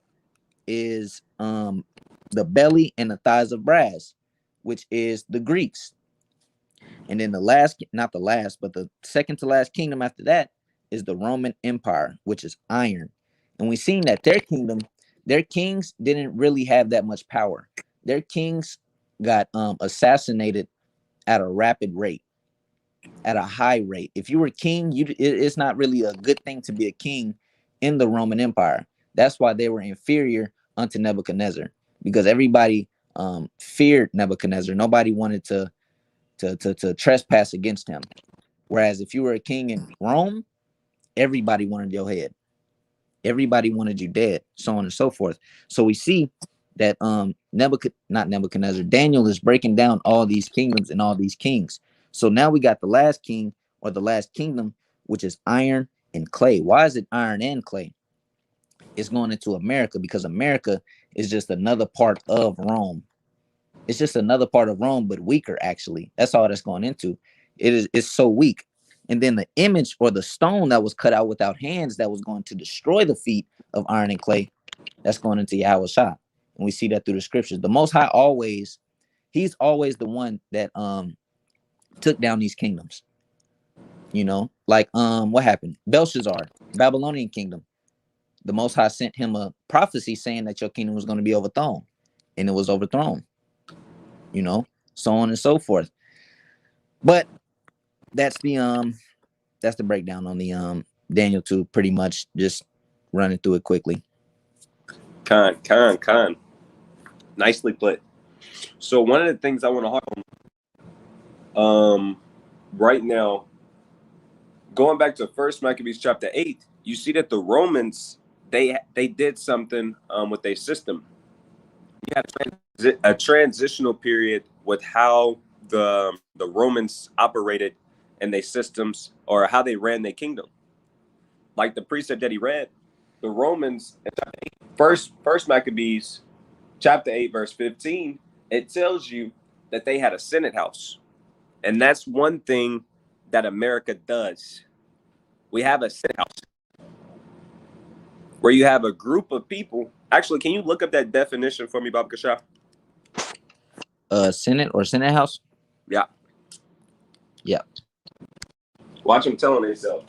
S3: is the belly and the thighs of brass, which is the Greeks. And then the last, not the last, but the second to last kingdom after that is the Roman Empire, which is iron. And we've seen that their kingdom, their kings didn't really have that much power. Their kings got assassinated at a rapid rate, at a high rate. If you were king, it's not really a good thing to be a king in the Roman Empire. That's why they were inferior unto Nebuchadnezzar, because everybody feared Nebuchadnezzar. Nobody wanted to trespass against him. Whereas if you were a king in Rome, everybody wanted your head. Everybody wanted you dead, so on and so forth. So we see that not Nebuchadnezzar, Daniel is breaking down all these kingdoms and all these kings. So now we got the last king, or the last kingdom, which is iron and clay. Why is it iron and clay? It's going into America, because America is just another part of Rome. It's just another part of Rome, but weaker, actually. That's all that's going into. It's so weak. And then the image, or the stone that was cut out without hands, that was going to destroy the feet of iron and clay, that's going into Yahweh Shah. And we see that through the scriptures. The Most High he's always the one that took down these kingdoms. You know, like what happened? Belshazzar, Babylonian kingdom. The Most High sent him a prophecy saying that your kingdom was going to be overthrown, and it was overthrown. You know, so on and so forth. But that's the breakdown on the Daniel 2, pretty much, just running through it quickly.
S2: Con. Nicely put. So one of the things I want to harp on right now, going back to First Maccabees chapter 8, you see that the Romans, they did something with their system. You had a transitional period with how the Romans operated and their systems, or how they ran their kingdom. Like the precept that he read, the Romans, first Maccabees chapter 8 verse 15, it tells you that they had a Senate house. And that's one thing that America does. We have a Senate house where you have a group of people. Actually, can you look up that definition for me, Baba Kasha?
S3: Senate or Senate House?
S2: Yeah.
S3: Yeah.
S2: Watch them telling themselves.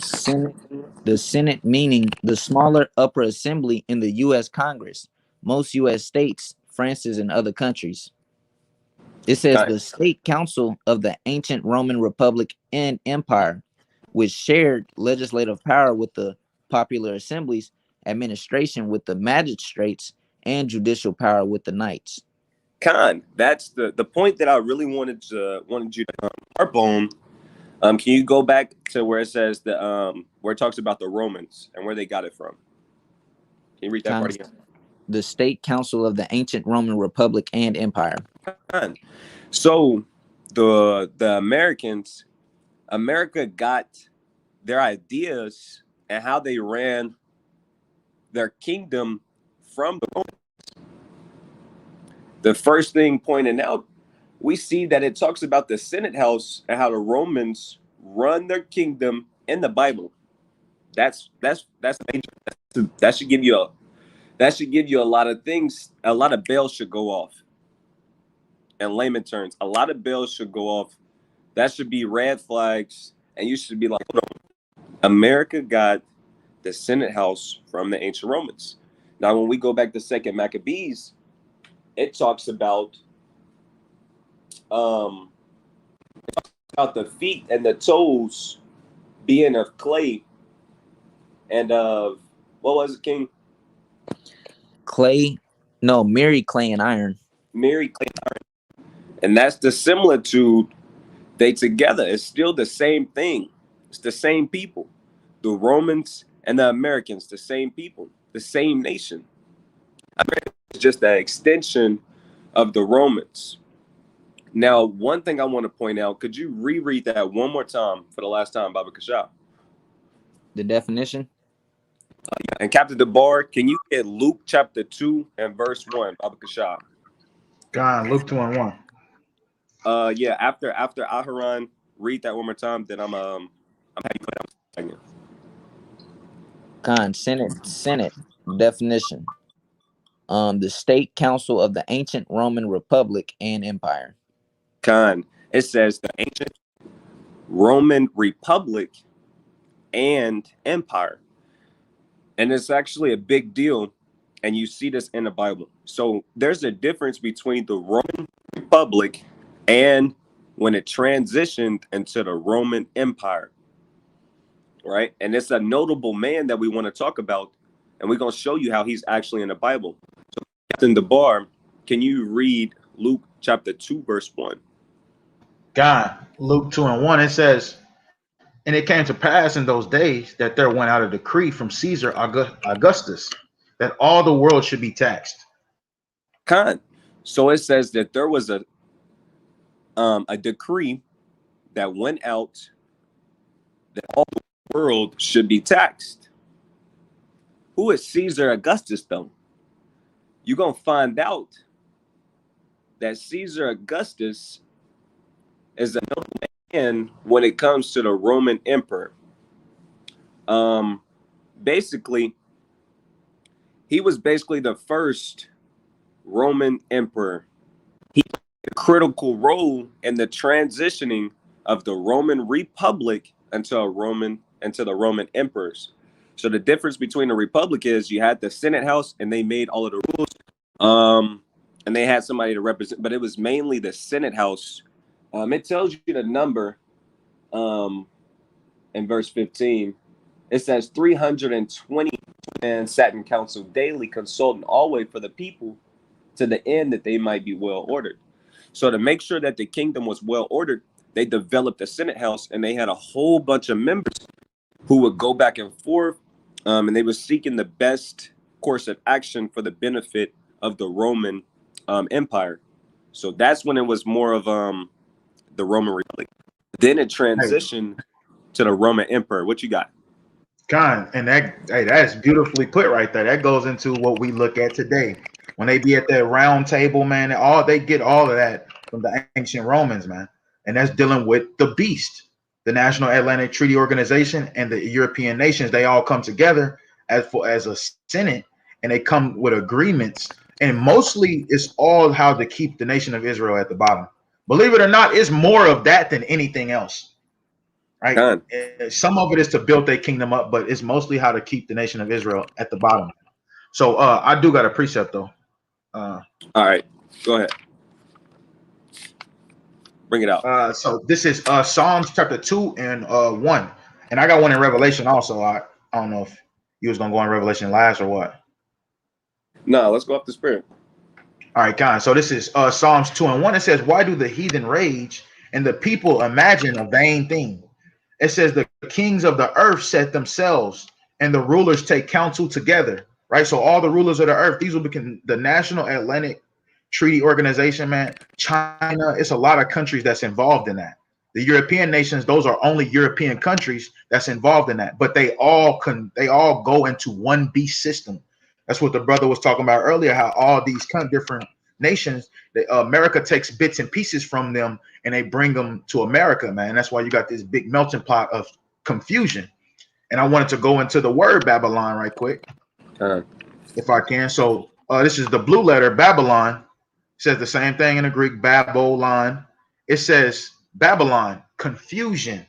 S3: Senate, the Senate meaning the smaller upper assembly in the U.S. Congress, most U.S. states, France's, and other countries. It says the state council of the ancient Roman Republic and Empire, which shared legislative power with the popular assemblies, administration with the magistrates, and judicial power with the knights.
S2: Khan, that's the point that I really wanted you to harp on. Can you go back to where it says where it talks about the Romans and where they got it from? Can you read that part again?
S3: The state council of the ancient Roman Republic and Empire.
S2: So the Americans, America got their ideas and how they ran their kingdom from the Romans. The first thing pointed out, we see that it talks about the Senate house and how the Romans run their kingdom in the Bible. That should give you a lot of things. A lot of bells should go off. In layman terms, a lot of bells should go off. That should be red flags, and you should be like, hold on. America got the Senate house from the ancient Romans. Now, when we go back to Second Maccabees, it talks about the feet and the toes being of clay and of what was it, King?
S3: Clay, no, Mary, clay, and iron.
S2: married clay and iron. And that's the similitude. They together. It's still the same thing. It's the same people. The Romans and the Americans, the same people, the same nation. America is just an extension of the Romans. Now, one thing I want to point out, could you reread that one more time for the last time, Baba Kasha?
S3: The definition?
S2: And Captain DeBar, can you get Luke chapter 2 and verse 1, Baba Kasha?
S1: God, Luke 2:1.
S2: Yeah, after Aharon, read that one more time, then I'm happy to put out a second.
S3: Khan, Senate definition. The state council of the ancient Roman Republic and Empire.
S2: Khan, it says the ancient Roman Republic and Empire. And it's actually a big deal. And you see this in the Bible. So there's a difference between the Roman Republic and when it transitioned into the Roman Empire. Right? And it's a notable man that we want to talk about. And we're going to show you how he's actually in the Bible. So Captain DeBar, can you read Luke chapter 2, verse 1?
S1: God, Luke 2:1, it says, and it came to pass in those days that there went out a decree from Caesar Augustus that all the world should be taxed.
S2: Khan. So it says that there was a decree that went out that all the world should be taxed. Who is Caesar Augustus, though? You're going to find out that Caesar Augustus is a notable man when it comes to the Roman emperor. Basically, he was basically the first Roman emperor. He played a critical role in the transitioning of the Roman Republic into the Roman emperors. So the difference between the Republic is you had the Senate House and they made all of the rules. And they had somebody to represent, but it was mainly the Senate House. It tells you the number in verse 15. It says 320 men sat in council daily, consulting always for the people to the end that they might be well ordered. So to make sure that the kingdom was well ordered, they developed a Senate House, and they had a whole bunch of members who would go back and forth, and they were seeking the best course of action for the benefit of the Roman Empire. So that's when it was more of the Roman Republic. Then it transitioned to the Roman Emperor. What you got?
S1: God, and that's beautifully put right there. That goes into what we look at today. When they be at that round table, man, they get all of that from the ancient Romans, man. And that's dealing with the beast, the National Atlantic Treaty Organization, and the European nations. They all come together as a Senate, and they come with agreements. And mostly it's all how to keep the nation of Israel at the bottom. Believe it or not, it's more of that than anything else. Right. Some of it is to build their kingdom up, but it's mostly how to keep the nation of Israel at the bottom. So I do got a precept though.
S2: All right, go ahead. Bring it out.
S1: So this is Psalms chapter 2 and 1. And I got one in Revelation also. I don't know if you was gonna go in Revelation last or what.
S2: No, let's go off the spirit.
S1: All right, guys. So this is Psalms 2 and 1. It says, why do the heathen rage and the people imagine a vain thing? It says the kings of the earth set themselves and the rulers take counsel together, right? So all the rulers of the earth, these will become the National Atlantic Treaty Organization, man. China, it's a lot of countries that's involved in that. The European nations, those are only European countries that's involved in that, but they all go into one beast system. That's what the brother was talking about earlier, how all these kind of different nations, America takes bits and pieces from them and they bring them to America, man. That's why you got this big melting pot of confusion. And I wanted to go into the word Babylon right quick, if I can. So this is the blue letter Babylon. It says the same thing in the Greek, Babylon. It says Babylon, confusion.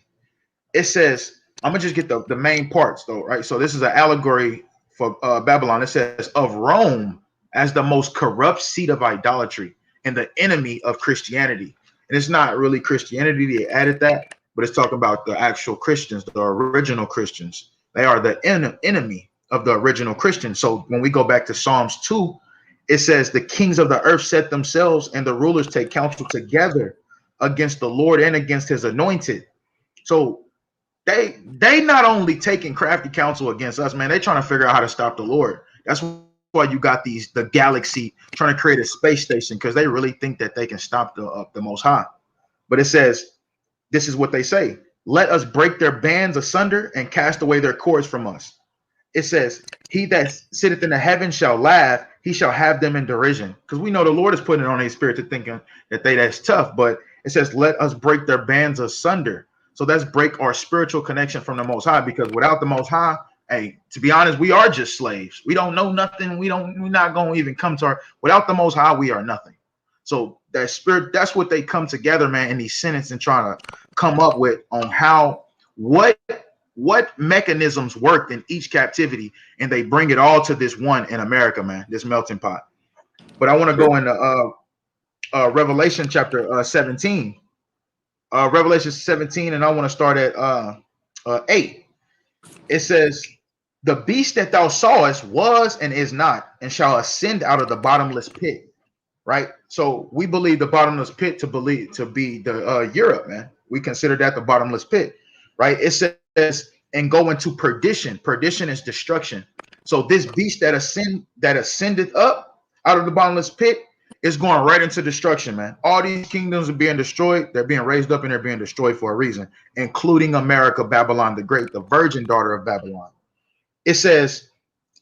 S1: It says, I'm gonna just get the main parts though, right? So this is an allegory for Babylon. It says of Rome as the most corrupt seat of idolatry and the enemy of Christianity. And it's not really Christianity, they added that, but it's talking about the actual Christians, the original Christians. They are the enemy of the original Christians. So when we go back to Psalms 2 It says the kings of the earth set themselves and the rulers take counsel together against the Lord and against his anointed. So they not only taking crafty counsel against us, man, they trying to figure out how to stop the Lord. That's why you got the galaxy trying to create a space station, because they really think that they can stop the Most High. But it says, this is what they say: let us break their bands asunder and cast away their cords from us. It says, he that sitteth in the heaven shall laugh, he shall have them in derision. Because we know the Lord is putting it on his spirit to thinking that that's tough. But it says, let us break their bands asunder. So let's break our spiritual connection from the Most High, because without the Most High, hey, to be honest, we are just slaves. We don't know nothing. We're not going to even come to without the Most High, we are nothing. So that spirit, that's what they come together, man, in these sentences and trying to come up with on how, what mechanisms worked in each captivity, and they bring it all to this one in America, man, this melting pot. But I want to go into Revelation chapter 17. Revelation 17, and I want to start at 8. It says, the beast that thou sawest was and is not, and shall ascend out of the bottomless pit. Right? So we believe the bottomless pit to be the Europe, man. We consider that the bottomless pit, right? It says, and go into perdition. Perdition is destruction. So this beast that ascended up out of the bottomless pit is going right into destruction, man. All these kingdoms are being destroyed. They're being raised up and they're being destroyed for a reason, including America, Babylon the Great, the virgin daughter of Babylon. It says,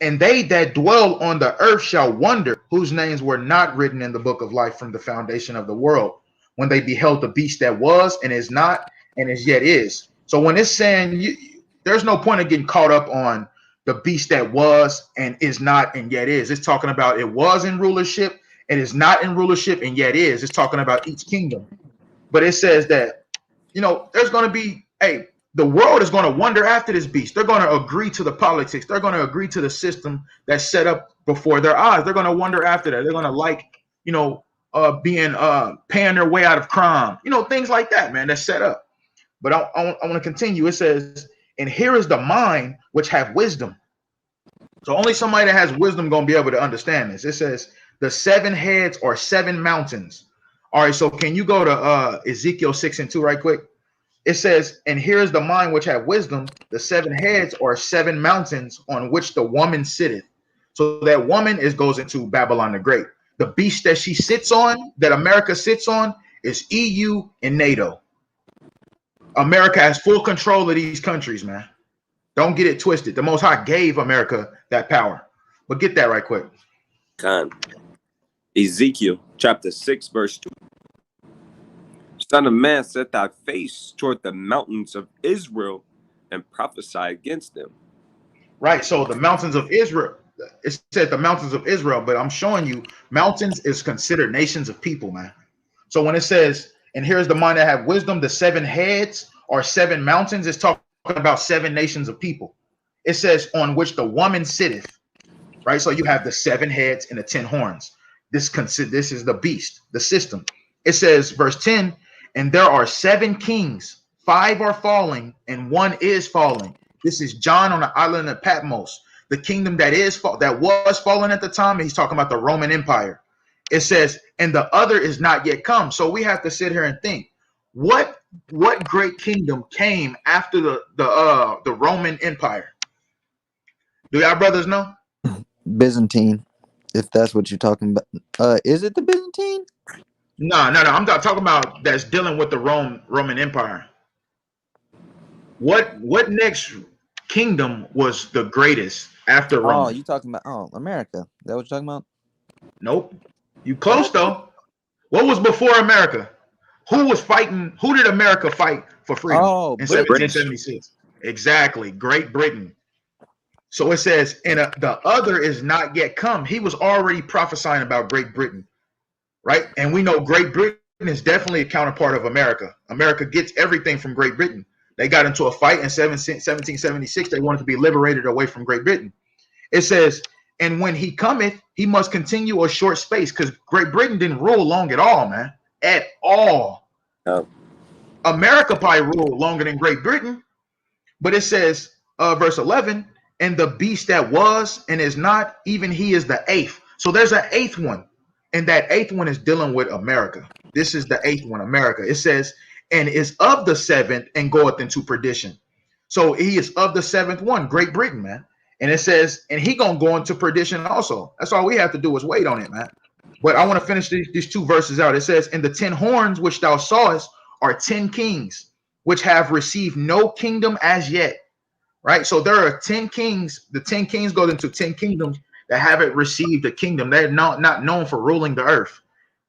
S1: and they that dwell on the earth shall wonder, whose names were not written in the book of life from the foundation of the world, when they beheld the beast that was and is not and is yet is. So when it's saying there's no point of getting caught up on the beast that was and is not and yet is. It's talking about it was in rulership, it is not in rulership, and yet is. It's talking about each kingdom. But it says that, there's going to be, the world is going to wonder after this beast. They're going to agree to the politics. They're going to agree to the system that's set up before their eyes. They're going to wonder after that. They're going to paying their way out of crime, things like that, man, that's set up. But I want to continue. It says, and here is the mind which have wisdom. So only somebody that has wisdom going to be able to understand this. It says, the 7 heads are 7 mountains. All right, so can you go to Ezekiel 6:2 right quick? It says, and here is the mind which have wisdom. The 7 heads are 7 mountains on which the woman sitteth. So that woman goes into Babylon the Great. The beast that she sits on, that America sits on, is EU and NATO. America has full control of these countries, man. Don't get it twisted. The Most High gave America that power. But get that right quick.
S2: Ezekiel chapter 6, verse 2. Son of man, set thy face toward the mountains of Israel and prophesy against them.
S1: Right. So the mountains of Israel, it said the mountains of Israel, but I'm showing you mountains is considered nations of people, man. So when it says, and here's the mind that have wisdom, the 7 heads are 7 mountains, it's talking about 7 nations of people. It says on which the woman sitteth, right? So you have the 7 heads and the 10 horns. This is the beast, the system. It says, verse 10, and there are 7 kings, 5 are falling, and 1 is falling. This is John on the island of Patmos, the kingdom that was fallen at the time. And he's talking about the Roman Empire. It says, and the other is not yet come. So we have to sit here and think, what great kingdom came after the Roman Empire? Do y'all brothers know?
S4: Byzantine, if that's what you're talking about. Is it the Byzantine?
S1: No. I'm not talking about that's dealing with the Roman Empire. What next kingdom was the greatest after Rome?
S4: Oh, you talking about America? Is that what you're talking about?
S1: Nope. You close though. What was before America? Who was fighting? Who did America fight for freedom in 1776? Exactly. Great Britain. So it says, and the other is not yet come. He was already prophesying about Great Britain, right? And we know Great Britain is definitely a counterpart of America. America gets everything from Great Britain. They got into a fight in 1776. They wanted to be liberated away from Great Britain. It says, and when he cometh, he must continue a short space, because Great Britain didn't rule long at all, man. At all. America probably ruled longer than Great Britain. But it says, verse 11, and the beast that was and is not, even he is the 8th. So there's an eighth one, and that eighth one is dealing with America. This is the eighth one, America. It says, and is of the seventh and goeth into perdition. So he is of the seventh one, Great Britain, man. And it says, and he gonna go into perdition also. That's all we have to do is wait on it, man. But I want to finish these two verses out. It says, and the 10 horns which thou sawest are 10 kings, which have received no kingdom as yet. Right? So there are 10 kings. The 10 kings go into 10 kingdoms that haven't received a kingdom. They're not known for ruling the earth.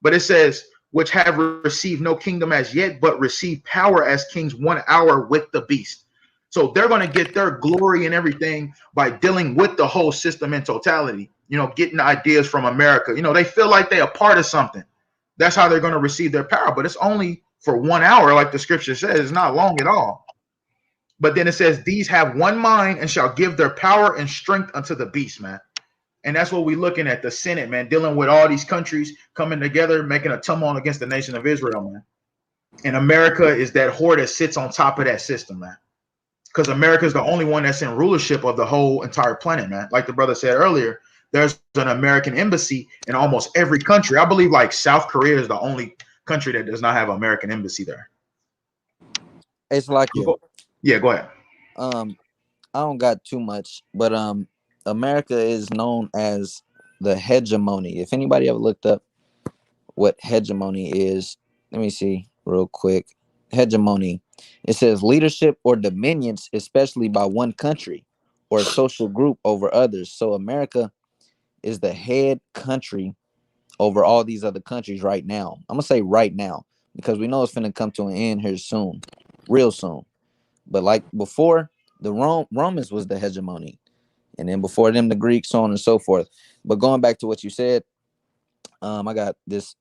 S1: But it says, which have received no kingdom as yet, but receive power as kings 1 hour with the beast. So they're going to get their glory and everything by dealing with the whole system in totality, getting ideas from America. They feel like they're a part of something. That's how they're going to receive their power. But it's only for 1 hour, like the scripture says. It's not long at all. But then it says, these have one mind and shall give their power and strength unto the beast, man. And that's what we're looking at, the Senate, man, dealing with all these countries coming together, making a tumult against the nation of Israel, man. And America is that whore that sits on top of that system, man. Because America is the only one that's in rulership of the whole entire planet, man. Like the brother said earlier, there's an American embassy in almost every country. I believe like South Korea is the only country that does not have an American embassy there.
S4: It's like you.
S1: Yeah, go ahead.
S4: I don't got too much, but America is known as the hegemony. If anybody ever looked up what hegemony is, let me see real quick. Hegemony. It says leadership or dominions, especially by one country or social group over others. So America is the head country over all these other countries right now. I'm gonna say right now because we know it's gonna come to an end here soon, real soon. But like before, the Romans was the hegemony, and then before them the Greeks, so on and so forth. But going back to what you said, I got this.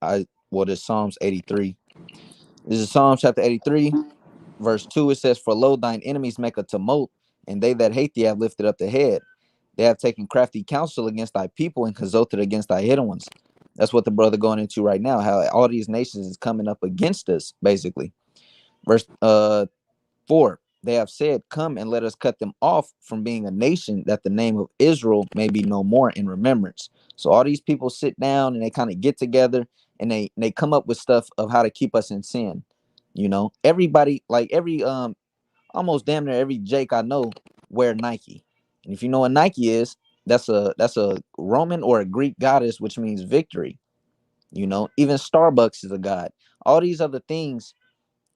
S4: This Psalms 83. This is Psalms chapter 83, verse 2. It says, "For lo, thine enemies make a tumult, and they that hate thee have lifted up the head. They have taken crafty counsel against thy people and consulted against thy hidden ones." That's what the brother going into right now. How all these nations is coming up against us, basically. Verse 4. They have said, "Come and let us cut them off from being a nation, that the name of Israel may be no more in remembrance." So all these people sit down and they kind of get together and they come up with stuff of how to keep us in sin. Everybody, like every almost damn near every Jake I know wear Nike. And if you know what Nike is, that's a Roman or a Greek goddess, which means victory. Even Starbucks is a god. All these other things,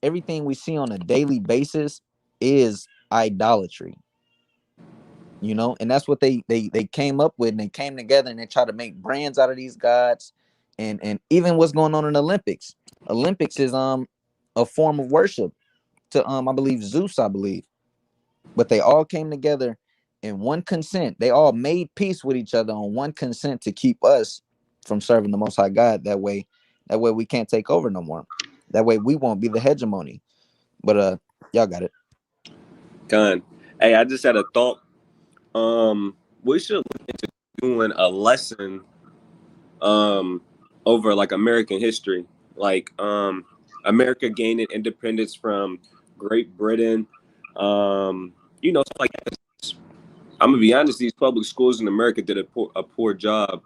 S4: everything we see on a daily basis is idolatry. And that's what they came up with, and they came together and they try to make brands out of these gods. And even what's going on in the Olympics. Olympics is a form of worship to I believe Zeus, I believe. But they all came together in one consent. They all made peace with each other on one consent to keep us from serving the Most High God. That way we can't take over no more. That way we won't be the hegemony. But y'all got it.
S2: Done. Hey, I just had a thought. We should look into doing a lesson over like American history, like America gaining independence from Great Britain. Like I'm gonna be honest, these public schools in America did a poor job.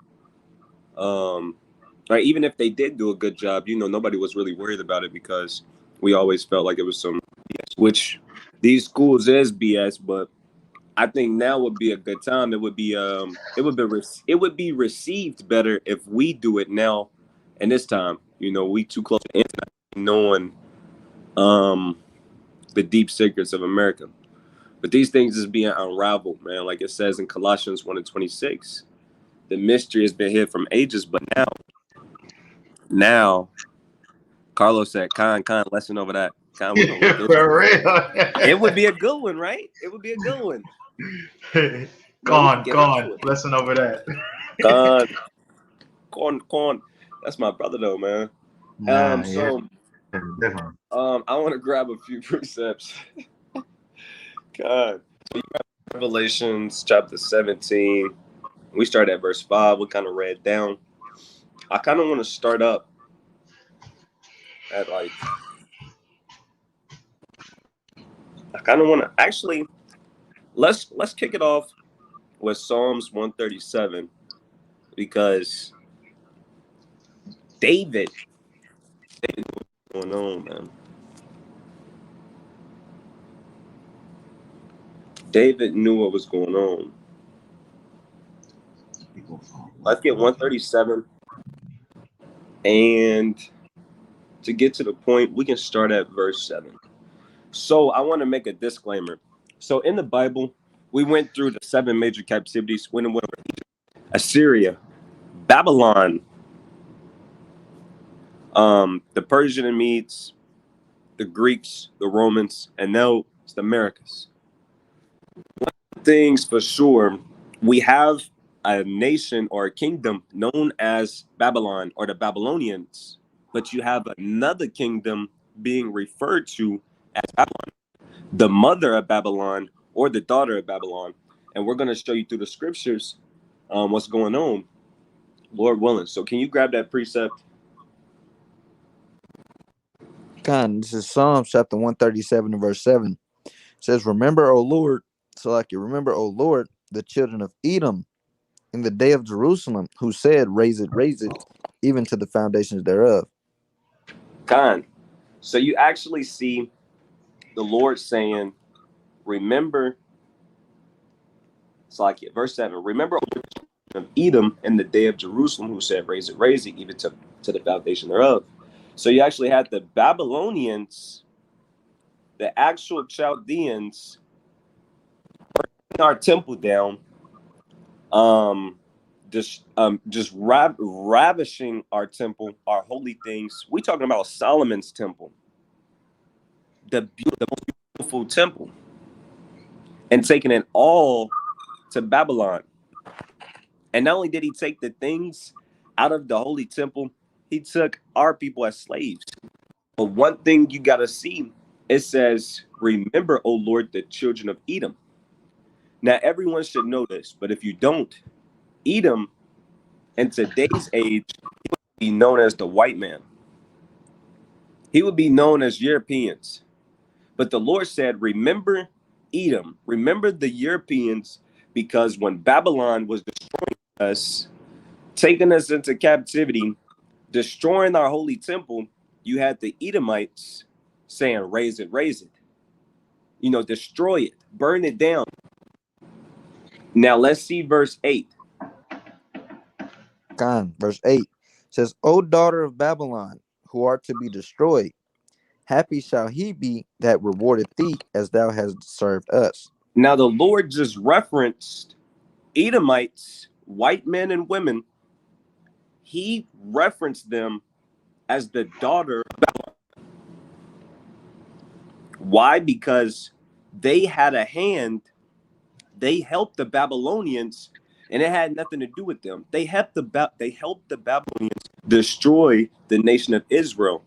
S2: Like even if they did do a good job, nobody was really worried about it because we always felt like it was some BS, which these schools is BS, but I think now would be a good time. It would be received better if we do it now and this time. We too close to internet, knowing the deep secrets of America. But these things is being unraveled, man. Like it says in Colossians 1:26, the mystery has been hid from ages, but now, Carlos said, "Con, lesson over that." Con, we're gonna look into
S1: For real.
S2: it. Would be a good one, right? It would be a good one.
S1: Gone. Lesson over that.
S2: Corn. That's my brother though, man.
S1: Nah,
S2: I want to grab a few precepts. God. So you got Revelations chapter 17. We start at verse 5. We kind of read down. I kind of want to start up at I kind of want to actually let's kick it off with Psalms 137. because David knew what's going on, man. David knew what was going on. Let's get 137. And to get to the point, we can start at verse 7. So I want to make a disclaimer. So in the Bible, we went through the 7 major captivities. Went over Egypt, Assyria, Babylon, the Persian and Medes, the Greeks, the Romans, and now it's the Americas. One thing's for sure, we have a nation or a kingdom known as Babylon or the Babylonians, but you have another kingdom being referred to as Babylon, the mother of Babylon or the daughter of Babylon. And we're going to show you through the scriptures what's going on, Lord willing. So can you grab that precept?
S4: God, this is Psalms chapter 137 and verse 7. It says, remember, O Lord, remember, O Lord, the children of Edom in the day of Jerusalem, who said, raise it, even to the foundations thereof.
S2: Khan. So you actually see the Lord saying, remember, verse 7, remember, O Lord, the children of Edom in the day of Jerusalem, who said, raise it, even to the foundation thereof. So you actually had the Babylonians, the actual Chaldeans, burning our temple down, just ravishing our temple, our holy things. We're talking about Solomon's temple, the most beautiful temple, and taking it all to Babylon. And not only did he take the things out of the holy temple, he took our people as slaves. But one thing you got to see, it says, remember, O Lord, the children of Edom. Now, everyone should know this, but if you don't, Edom in today's age, he would be known as the white man. He would be known as Europeans. But the Lord said, remember Edom, remember the Europeans, because when Babylon was destroying us, taking us into captivity, destroying our holy temple, you had the Edomites saying, raise it, destroy it, burn it down. Now let's see verse 8.
S4: Verse 8 says, O daughter of Babylon, who art to be destroyed, happy shall he be that rewardeth thee as thou hast served us.
S2: Now the Lord just referenced Edomites, white men and women. He referenced them as the daughter of Babylon. Why? Because they had a hand. They helped the Babylonians, and it had nothing to do with them. They helped the Babylonians destroy the nation of Israel.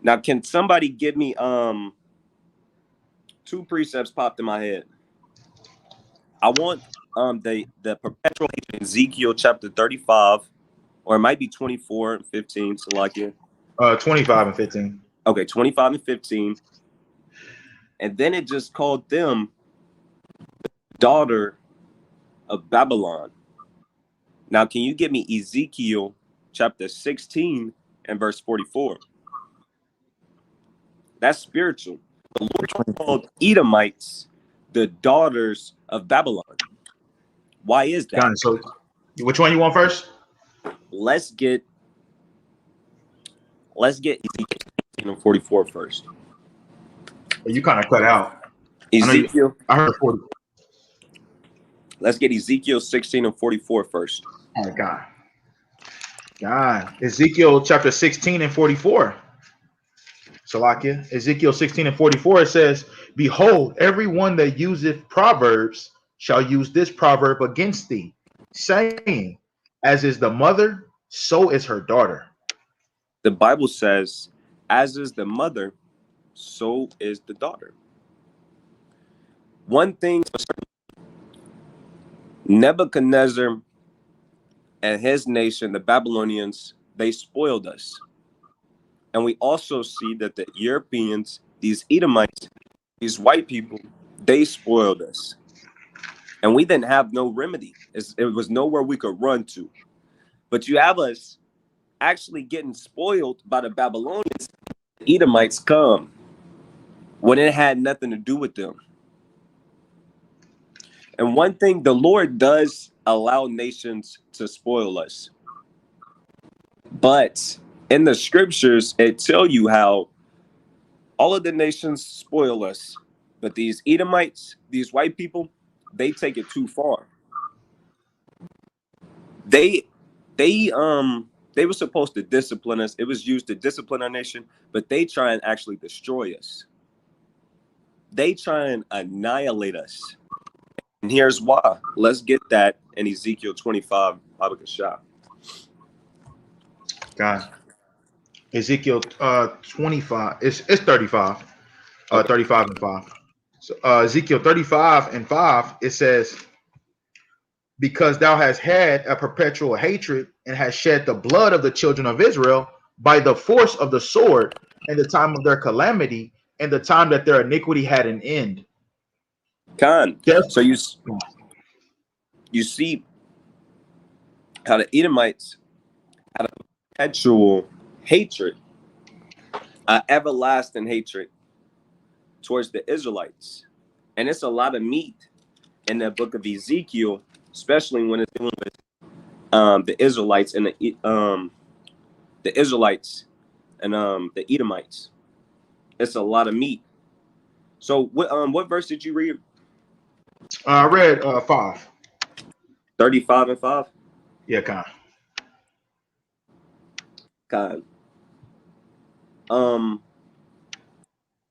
S2: Now, can somebody give me 2 precepts popped in my head? I want the perpetual age in Ezekiel chapter 35, or it might be 24 and 15, so like it.
S1: 25 and 15.
S2: Okay, 25 and 15. And then it just called them the daughter of Babylon. Now, can you give me Ezekiel chapter 16 and verse 44? That's spiritual. The Lord called Edomites the daughters of Babylon. Why is that?
S1: Got it. So which one you want first?
S2: Let's get Ezekiel 16 and 44 first.
S1: You kind of cut out.
S2: Ezekiel.
S1: I heard 40.
S2: Let's get Ezekiel 16 and 44 first.
S1: Oh, God. Ezekiel chapter 16 and 44. Salakia. Ezekiel 16 and 44, it says, behold, everyone that useth proverbs shall use this proverb against thee, saying, as is the mother, so is her daughter.
S2: The Bible says, as is the mother, so is the daughter. One thing for certain, Nebuchadnezzar and his nation, the Babylonians, they spoiled us. And we also see that the Europeans, these Edomites, these white people, they spoiled us. and we didn't have no remedy. It was nowhere we could run to. But you have us actually getting spoiled by the Babylonians. The Edomites come when it had nothing to do with them. And one thing, the Lord does allow nations to spoil us. But in the scriptures, it tell you how all of the nations spoil us. But these Edomites, these white people, they take it too far. They were supposed to discipline us. It was used to discipline our nation, but they try and actually destroy us. They try and annihilate us. And here's why. Let's get that in Ezekiel 25, Abakashah.
S1: God. Ezekiel 25. It's 35.
S2: Okay.
S1: 35 and 5. So Ezekiel 35 and 5, it says, because thou hast had a perpetual hatred and hast shed the blood of the children of Israel by the force of the sword in the time of their calamity and the time that their iniquity had an end.
S2: Khan.
S1: Yes.
S2: So you see how the Edomites had a perpetual hatred, an everlasting hatred towards the Israelites. And it's a lot of meat in the book of Ezekiel, especially when it's dealing with the Israelites and the Israelites and the Edomites. It's a lot of meat. So what verse did you read?
S1: I read 5.
S2: 35 and 5?
S1: Yeah, kind.
S2: God.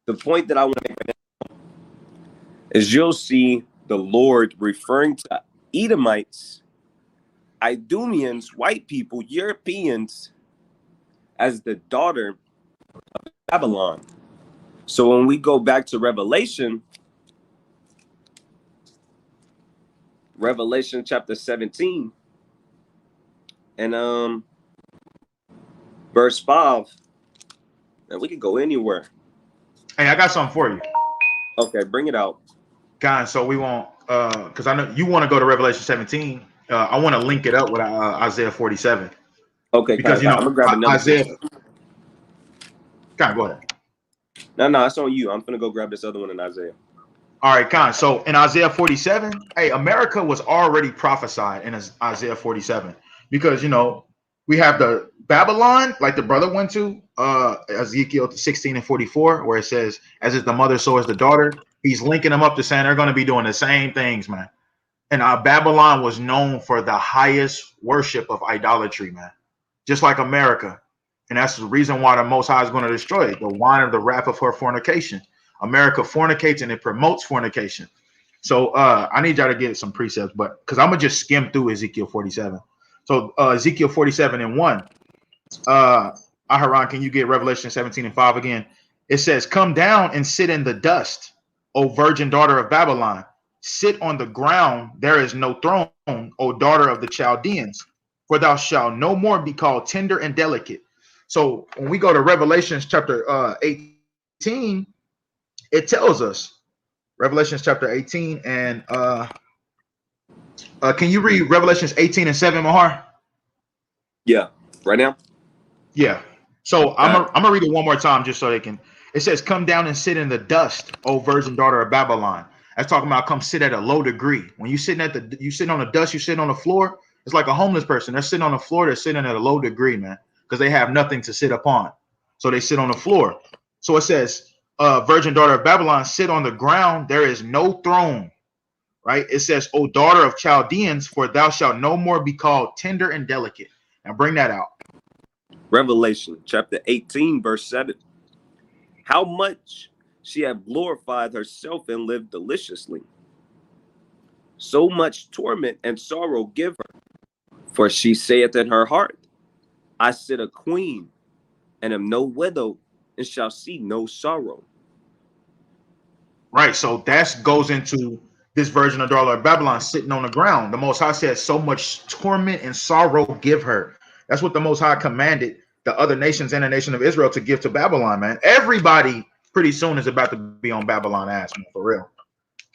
S2: The point that I want to make right now is you'll see the Lord referring to Edomites, Idumeans, white people, Europeans, as the daughter of Babylon. So when we go back to Revelation chapter 17 and verse 5, and we can go anywhere.
S1: Hey, I got something for you.
S2: Okay, bring it out.
S1: God, so we won't because I know you want to go to Revelation 17. I want to link it up with Isaiah 47.
S2: Okay,
S1: Because
S2: I'm gonna grab another
S1: Isaiah.
S2: picture.
S1: God, go ahead.
S2: No, it's on you. I'm gonna go grab this other one in Isaiah.
S1: All right, Con. So in Isaiah 47, hey, America was already prophesied in Isaiah 47 because we have the Babylon, like the brother went to Ezekiel 16 and 44, where it says, "As is the mother, so is the daughter." He's linking them up to saying they're going to be doing the same things, man. And Babylon was known for the highest worship of idolatry, man, just like America. And that's the reason why the Most High is going to destroy it. The wine of the wrath of her fornication. America fornicates and it promotes fornication. So I need y'all to get some precepts, but because I'm gonna just skim through Ezekiel 47. So Ezekiel 47 and 1. Aharon, can you get Revelation 17 and 5 again? It says, "Come down and sit in the dust, O virgin daughter of Babylon. Sit on the ground, there is no throne, O daughter of the Chaldeans, for thou shalt no more be called tender and delicate." So when we go to Revelations chapter 18, it tells us, Revelations chapter 18 and can you read Revelations 18 and 7, Mahar?
S2: Yeah, right now.
S1: Yeah. So I'm gonna read it one more time just so they can. It says, "Come down and sit in the dust, O virgin daughter of Babylon." That's talking about come sit at a low degree. When you sitting on the dust, you sitting on the floor. It's like a homeless person. They're sitting on the floor. They're sitting at a low degree, man, because they have nothing to sit upon. So they sit on the floor. So it says, "Virgin daughter of Babylon, sit on the ground. There is no throne." Right? It says, "O daughter of Chaldeans, for thou shalt no more be called tender and delicate." Now bring that out.
S2: Revelation chapter 18, verse 7. How much she have glorified herself and lived deliciously. So much torment and sorrow give her. For she saith in her heart, I sit a queen, and am no widow, and shall see no sorrow.
S1: Right. So that goes into this version of daughter of Babylon sitting on the ground. The Most High said, "So much torment and sorrow give her." That's what the Most High commanded the other nations and the nation of Israel to give to Babylon, man. Everybody pretty soon is about to be on Babylon ass, man, for real.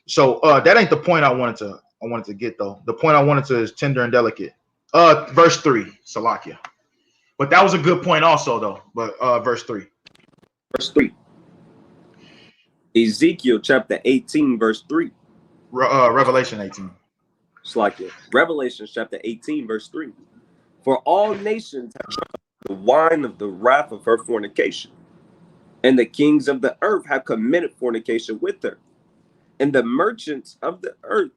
S1: So that ain't the point I wanted I wanted to get though. The point I wanted to is tender and delicate. Verse 3, Salakia. But that was a good point also though. But verse 3.
S2: Verse 3. Ezekiel chapter 18, verse 3.
S1: Revelation 18.
S2: Slakia. Revelation chapter 18, verse 3. For all nations have drunk the wine of the wrath of her fornication, and the kings of the earth have committed fornication with her, and the merchants of the earth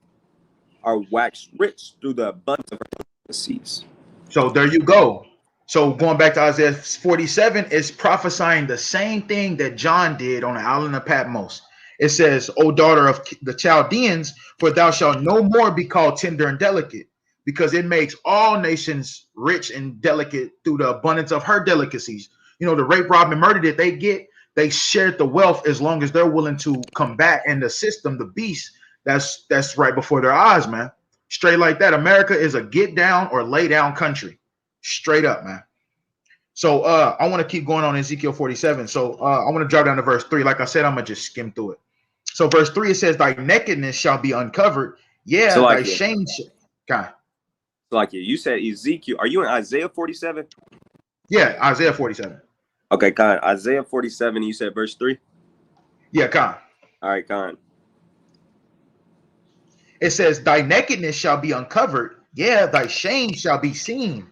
S2: are waxed rich through the abundance of her seas.
S1: So there you go. So going back to Isaiah 47, it's prophesying the same thing that John did on the island of Patmos. It says, O daughter of the Chaldeans, for thou shalt no more be called tender and delicate, because it makes all nations rich and delicate through the abundance of her delicacies. You know, the rape, rob, and murder that they get, they shared the wealth as long as they're willing to combat and assist them, the beast that's right before their eyes, man. Straight like that. America is a get down or lay down country. Straight up, man. So I want to keep going on Ezekiel 47. So I want to drop down to verse 3. Like I said, I'm gonna just skim through it. So verse 3, it says, thy nakedness shall be uncovered. Yeah,
S2: So
S1: thy shame. God.
S2: Like you said Ezekiel. Are you in Isaiah 47?
S1: Yeah, Isaiah 47.
S2: Okay, Khan. Isaiah 47, you said verse 3?
S1: Yeah, Khan.
S2: All right, Khan.
S1: It says, thy nakedness shall be uncovered. Yeah, thy shame shall be seen.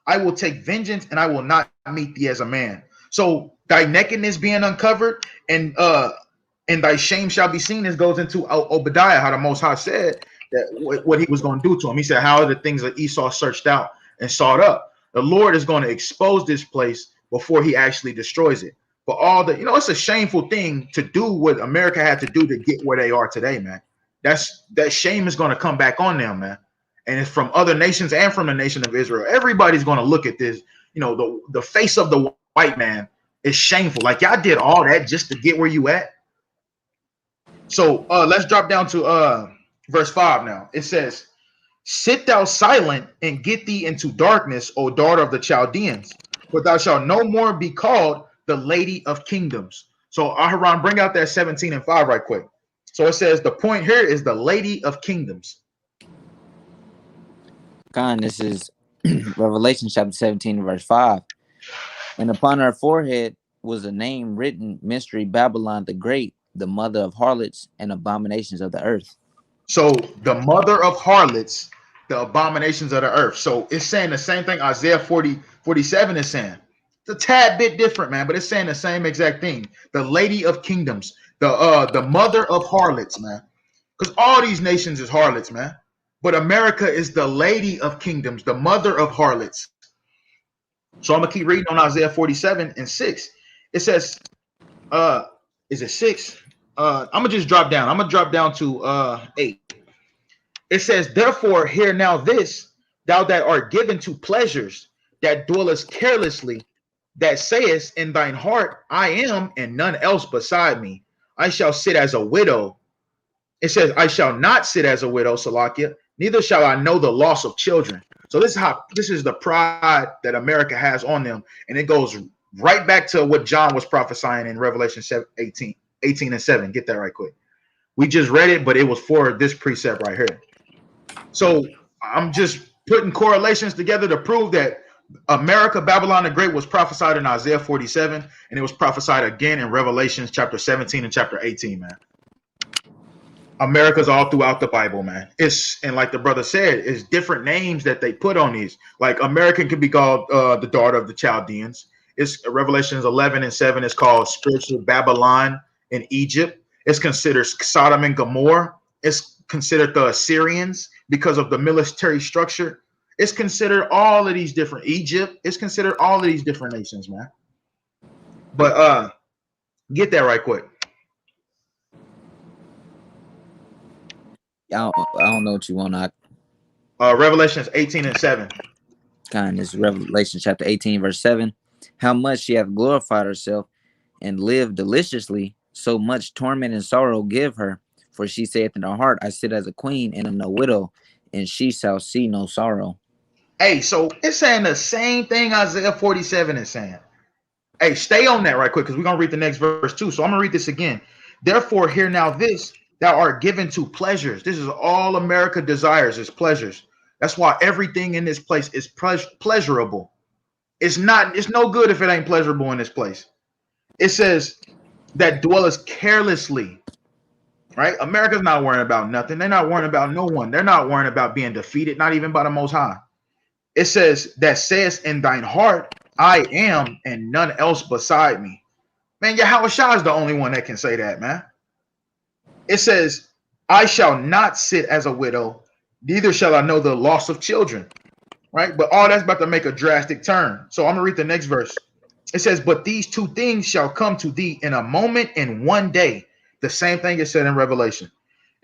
S1: I will take vengeance and I will not meet thee as a man. So thy nakedness being uncovered and thy shame shall be seen. This goes into Obadiah, how the Most High said that what he was going to do to him. He said, how are the things that Esau searched out and sought up? The Lord is going to expose this place before he actually destroys it. But all the, it's a shameful thing to do what America had to do to get where they are today, man. That shame is going to come back on them, man. And it's from other nations and from the nation of Israel. Everybody's going to look at this. The face of the white man is shameful. Like, y'all did all that just to get where you at. So let's drop down to verse 5 now. It says, sit thou silent and get thee into darkness, O daughter of the Chaldeans, for thou shalt no more be called the lady of kingdoms. So Aharon, bring out that 17 and 5 right quick. So it says the point here is the lady of kingdoms.
S4: Khan, this is Revelation chapter 17, verse 5. And upon her forehead was a name written, Mystery Babylon the Great, the mother of harlots and abominations of the earth.
S1: So the mother of harlots, the abominations of the earth. So it's saying the same thing Isaiah 47 is saying. It's a tad bit different, man, but it's saying the same exact thing. The lady of kingdoms, the mother of harlots, man. Because all these nations is harlots, man. But America is the lady of kingdoms, the mother of harlots. So I'm gonna keep reading on Isaiah 47 and 6. It says, is it 6? I'm gonna just drop down. I'm gonna drop down to 8. It says, therefore, hear now this, thou that art given to pleasures, that dwellest carelessly, that sayest in thine heart, I am, and none else beside me. I shall sit as a widow. It says, I shall not sit as a widow, Salakia, neither shall I know the loss of children. So this is the pride that America has on them. And it goes right back to what John was prophesying in Revelation 18 and 7. Get that right quick. We just read it, but it was for this precept right here. So I'm just putting correlations together to prove that America, Babylon the Great was prophesied in Isaiah 47, and it was prophesied again in Revelation chapter 17 and chapter 18, man. America's all throughout the Bible, man. And like the brother said, it's different names that they put on these. Like American could be called the daughter of the Chaldeans. It's Revelations 11 and 7 is called spiritual Babylon in Egypt. It's considered Sodom and Gomorrah. It's considered the Assyrians because of the military structure. It's considered all of these different Egypt. It's considered all of these different nations, man. But get that right quick.
S4: I don't know what you want.
S1: Revelations 18 and 7.
S4: Kind is Revelation chapter 18, verse 7. How much she hath glorified herself and lived deliciously, so much torment and sorrow give her. For she saith in her heart, I sit as a queen and am no widow, and she shall see no sorrow.
S1: Hey, so it's saying the same thing Isaiah 47 is saying. Hey, stay on that right quick because we're going to read the next verse too. So I'm going to read this again. Therefore, hear now this, that are given to pleasures. This is all America desires is pleasures. That's why everything in this place is pleasurable. It's not, it's no good if it ain't pleasurable in this place. It says that dwelleth carelessly, right? America's not worrying about nothing. They're not worrying about no one. They're not worrying about being defeated, not even by the Most High. It says that says in thine heart, I am, and none else beside me. Man, Yahweh Shah is the only one that can say that, man. It says, I shall not sit as a widow, neither shall I know the loss of children. Right? But all that's about to make a drastic turn. So I'm gonna read the next verse. It says, but these two things shall come to thee in a moment, in one day. The same thing is said in Revelation.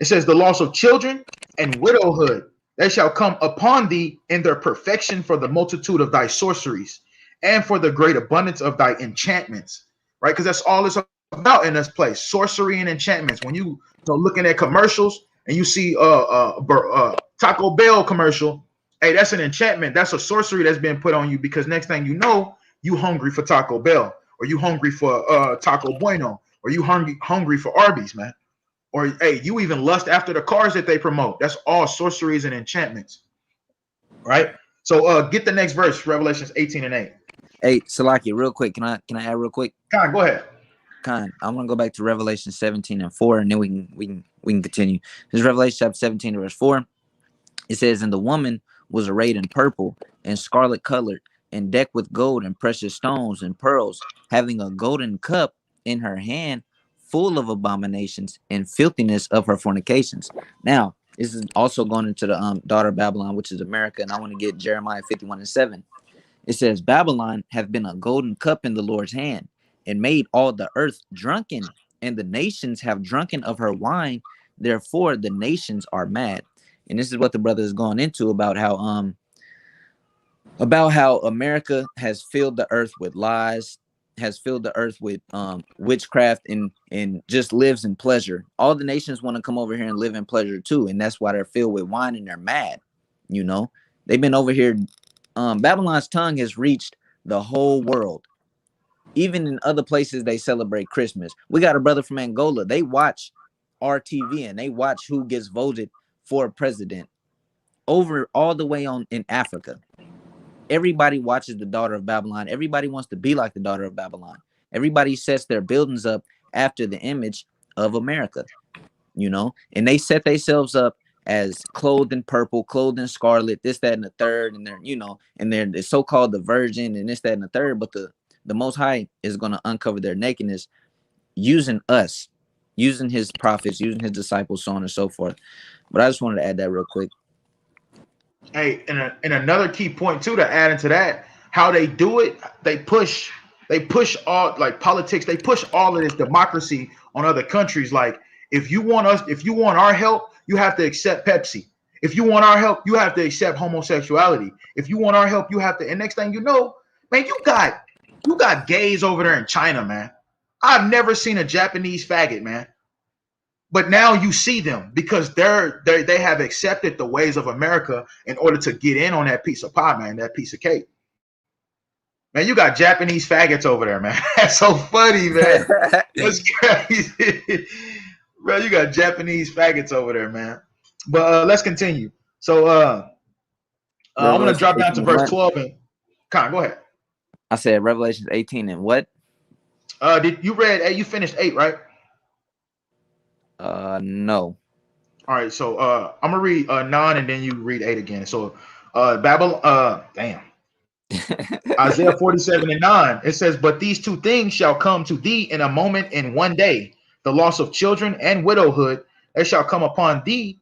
S1: It says, the loss of children and widowhood, they shall come upon thee in their perfection for the multitude of thy sorceries and for the great abundance of thy enchantments. Right? Because that's all it's about in this place, sorcery and enchantments. When you know looking at commercials and you see Taco Bell commercial, hey, that's an enchantment. That's a sorcery that's been put on you, because next thing you know, you hungry for Taco Bell, or you hungry for Taco Bueno, or you hungry for Arby's, man. Or hey, you even lust after the cars that they promote. That's all sorceries and enchantments, right? So get the next verse, Revelations 18:8.
S4: Hey, Salaki, real quick. Can I add real quick?
S1: Con, go ahead.
S4: Con, I'm gonna go back to Revelation 17:4, and then we can continue. This is Revelation chapter 17, verse 4. It says, and the woman was arrayed in purple and scarlet colored, and decked with gold and precious stones and pearls, having a golden cup in her hand, full of abominations and filthiness of her fornications. Now, this is also going into the daughter of Babylon, which is America, and I want to get Jeremiah 51:7. It says, Babylon hath been a golden cup in the Lord's hand, and made all the earth drunken, and the nations have drunken of her wine. Therefore, the nations are mad. And this is what the brother is going into about how America has filled the earth with lies, has filled the earth with witchcraft, and just lives in pleasure. All the nations want to come over here and live in pleasure too, and that's why they're filled with wine and they're mad. You know, they've been over here. Babylon's tongue has reached the whole world. Even in other places, they celebrate Christmas. We got a brother from Angola. They watch RTV and they watch who gets voted for president over all the way on in Africa. Everybody watches the daughter of Babylon. Everybody wants to be like the daughter of Babylon. Everybody sets their buildings up after the image of America, you know, and they set themselves up as clothed in purple, clothed in scarlet, this, that, and the third, and they're, you know, and they're so-called the virgin and this, that, and the third, but the Most High is going to uncover their nakedness using us, using his prophets, using his disciples, so on and so forth. But I just wanted to add that real quick.
S1: Hey, and another key point too to add into that, how they do it, they push all, like politics, they push all of this democracy on other countries. Like, if you want our help, you have to accept Pepsi. If you want our help, you have to accept homosexuality. If you want our help, you have to, and next thing you know, man, you got gays over there in China, man. I've never seen a Japanese faggot, man. But now you see them because they have accepted the ways of America in order to get in on that piece of pie, man, that piece of cake. Man, you got Japanese faggots over there, man. That's so funny, man. That's crazy. Bro, you got Japanese faggots over there, man. But let's continue. So I'm going to drop down to verse 12. And Con, go ahead.
S4: I said Revelation 18 and what?
S1: Did you read, you finished 8, right?
S4: No.
S1: All right, so I'm gonna read 9 and then you read 8 again. So Babylon, Isaiah 47:9, it says, but these two things shall come to thee in a moment, in one day, the loss of children and widowhood, they shall come upon thee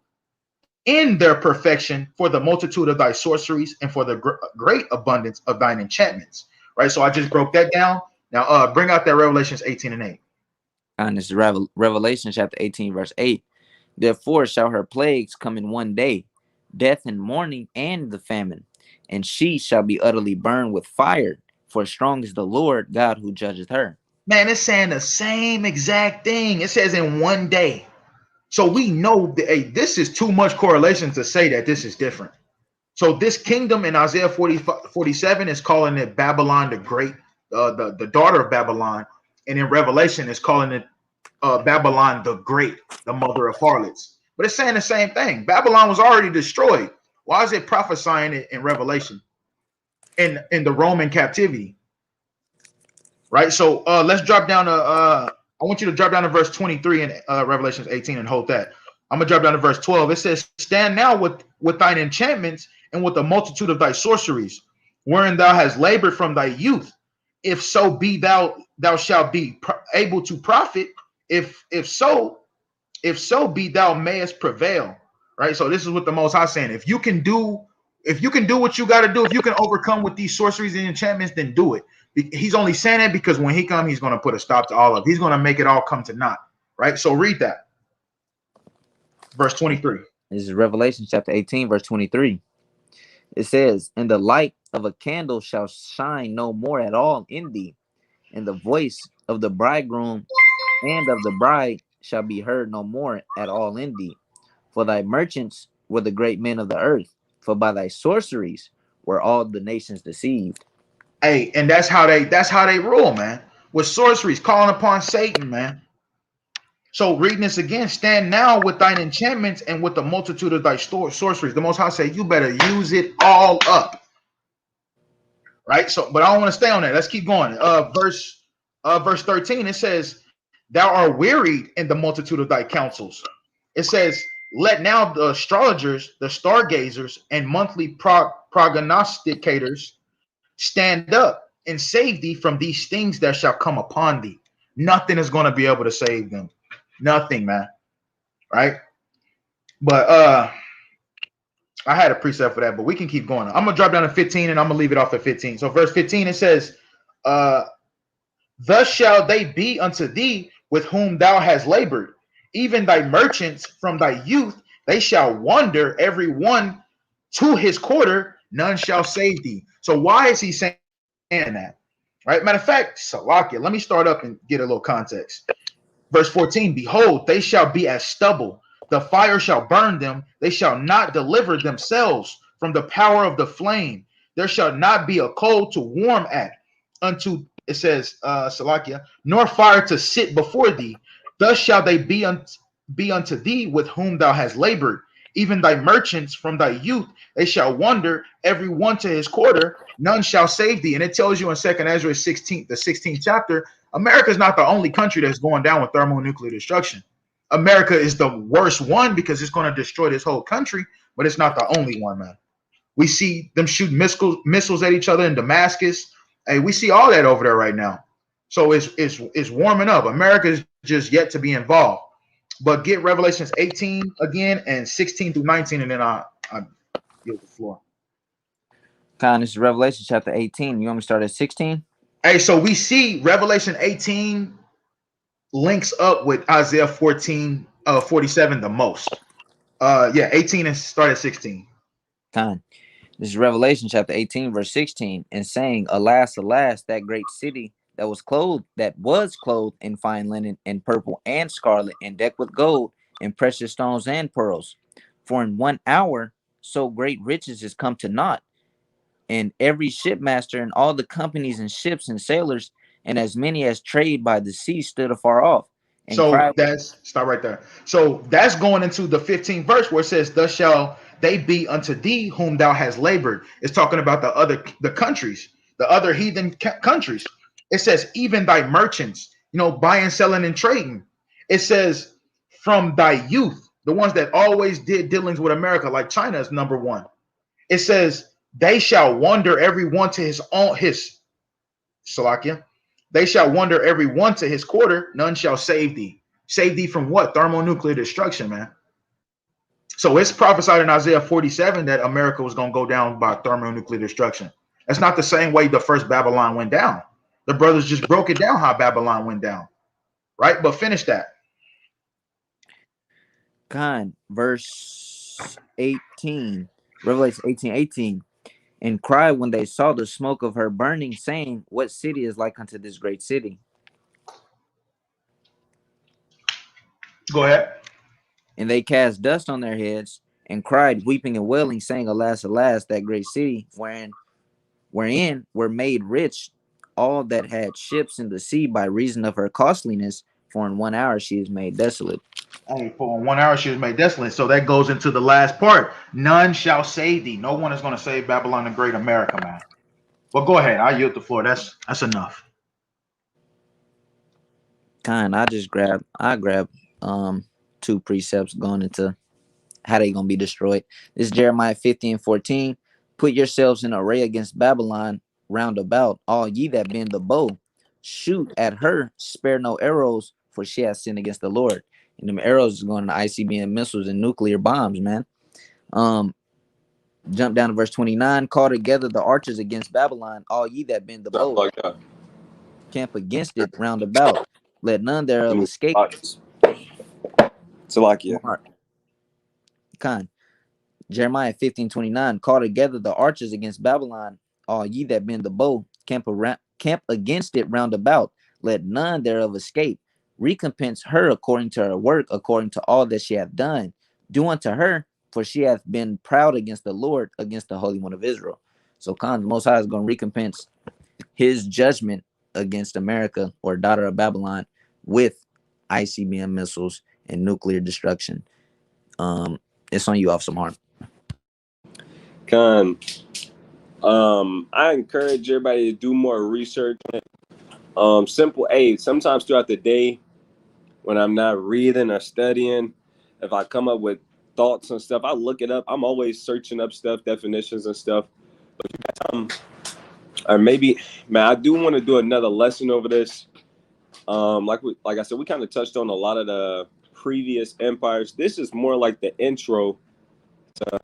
S1: in their perfection for the multitude of thy sorceries and for the great abundance of thine enchantments. Right, so I just broke that down. Now bring out that Revelations 18 and 8.
S4: And this is Revelation chapter 18, verse 8. Therefore shall her plagues come in one day, death and mourning and the famine, and she shall be utterly burned with fire, for strong is the Lord God who judgeth her.
S1: Man, it's saying the same exact thing. It says in one day. So we know that, hey, this is too much correlation to say that this is different. So this kingdom in Isaiah 47 is calling it Babylon the Great, the daughter of Babylon. And in Revelation, it's calling it Babylon the Great, the mother of harlots. But it's saying the same thing. Babylon was already destroyed. Why is it prophesying it in Revelation? In the Roman captivity, right? So let's drop down to I want you to drop down to verse 23 in Revelations 18 and hold that. I'm gonna drop down to verse 12. It says, "Stand now with thine enchantments and with the multitude of thy sorceries, wherein thou hast labored from thy youth. If so be thou shalt be able to profit. If so be thou mayest prevail." Right. So this is what the Most High saying. If you can do what you got to do, if you can overcome with these sorceries and enchantments, then do it. He's only saying it because when he comes, he's going to put a stop to all of it. He's going to make it all come to naught. Right. So read that. Verse 23.
S4: This is Revelation chapter 18, verse 23. It says, "And the light of a candle shall shine no more at all in thee, and the voice of the bridegroom and of the bride shall be heard no more at all in thee. For thy merchants were the great men of the earth, for by thy sorceries were all the nations deceived."
S1: Hey, and that's how they rule, man. With sorceries, calling upon Satan, man. So reading this again, stand now with thine enchantments and with the multitude of thy sorceries. The Most High say, you better use it all up. Right? So, but I don't want to stay on that. Let's keep going. Verse 13, it says, "Thou art wearied in the multitude of thy counsels." It says, "Let now the astrologers, the stargazers, and monthly prognosticators stand up and save thee from these things that shall come upon thee." Nothing is going to be able to save them. Nothing, man. Right? But I had a preset for that, but we can keep going. I'm gonna drop down to 15 and I'm gonna leave it off at 15. So verse 15, it says, "Thus shall they be unto thee with whom thou hast labored, even thy merchants from thy youth, they shall wander every one to his quarter, none shall save thee." So why is he saying that? Right? Matter of fact, Salakia, let me start up and get a little context. Verse 14, "Behold, they shall be as stubble. The fire shall burn them. They shall not deliver themselves from the power of the flame. There shall not be a coal to warm at unto," it says, Salakia, "nor fire to sit before thee. Thus shall they be unto thee with whom thou hast labored. Even thy merchants from thy youth, they shall wander every one to his quarter. None shall save thee." And it tells you in 2nd Ezra 16, the 16th chapter, America is not the only country that's going down with thermonuclear destruction. America is the worst one because it's going to destroy this whole country, but it's not the only one, man. We see them shooting missiles at each other in Damascus. Hey, we see all that over there right now. So it's warming up. America is just yet to be involved. But get Revelations 18 again and 16 through 19, and then I yield the floor.
S4: This is Revelation chapter 18. You want me to start at 16?
S1: Hey, so we see Revelation 18 links up with Isaiah 14, 47 the most. 18 and start at 16.
S4: This is Revelation chapter 18, verse 16, and saying, "Alas, alas, that great city that was clothed in fine linen and purple and scarlet and decked with gold and precious stones and pearls. For in 1 hour so great riches is come to naught, and every shipmaster and all the companies and ships and sailors and as many as trade by the sea stood afar off and
S1: So
S4: cried."
S1: that's stop right there. So that's going into the 15th verse where it says, "Thus shall they be unto thee whom thou hast labored." It's talking about the countries, the other heathen countries. It says, "Even thy merchants," buying, selling, and trading. It says, "From thy youth," the ones that always did dealings with America, like China is number one. It says, "They shall wander every one to his Salakia. They shall wander every one to his quarter, none shall save thee." Save thee from what? Thermonuclear destruction, man. So it's prophesied in Isaiah 47 that America was going to go down by thermonuclear destruction. That's not the same way the first Babylon went down. The brothers just broke it down how Babylon went down, right? But finish that.
S4: Verse 18, Revelation 18:18. "And cried when they saw the smoke of her burning, saying, What city is like unto this great city?
S1: Go ahead.
S4: And they cast dust on their heads and cried, weeping and wailing, saying, Alas, alas, that great city, wherein were made rich all that had ships in the sea by reason of her costliness.
S3: for in 1 hour she is made desolate.
S1: Hey, for 1 hour she was made desolate. So that goes into the last part. None shall save thee. No one is going to save Babylon the Great, America, man. But go ahead. I yield the floor. That's enough.
S3: I grab two precepts going into how they gonna be destroyed. This is Jeremiah 15:14. Put yourselves in array against Babylon round about, all ye that bend the bow. Shoot at her, spare no arrows, for she has sinned against the Lord. And them arrows is going to ICBM missiles and nuclear bombs, man. Jump down to verse 29. Call together the archers against Babylon, all ye that bend the bow. Camp against it round about. Let none thereof escape.
S2: Salakia.
S3: Khan. Jeremiah 15:29. Call together the archers against Babylon, all ye that bend the bow. Camp against it round about. Let none thereof escape. Recompense her according to her work, according to all that she hath done. Do unto her, for she hath been proud against the Lord, against the Holy One of Israel. So Khan, the Most High is going to recompense his judgment against America, or daughter of Babylon, with ICBM missiles and nuclear destruction. It's on you, Officer Mark.
S2: Khan, I encourage everybody to do more research. Simple aid. Sometimes throughout the day, when I'm not reading or studying, if I come up with thoughts and stuff, I look it up. I'm always searching up stuff, definitions and stuff. But or maybe, man, I do want to do another lesson over this. Like I said, we kind of touched on a lot of the previous empires. This is more like the intro to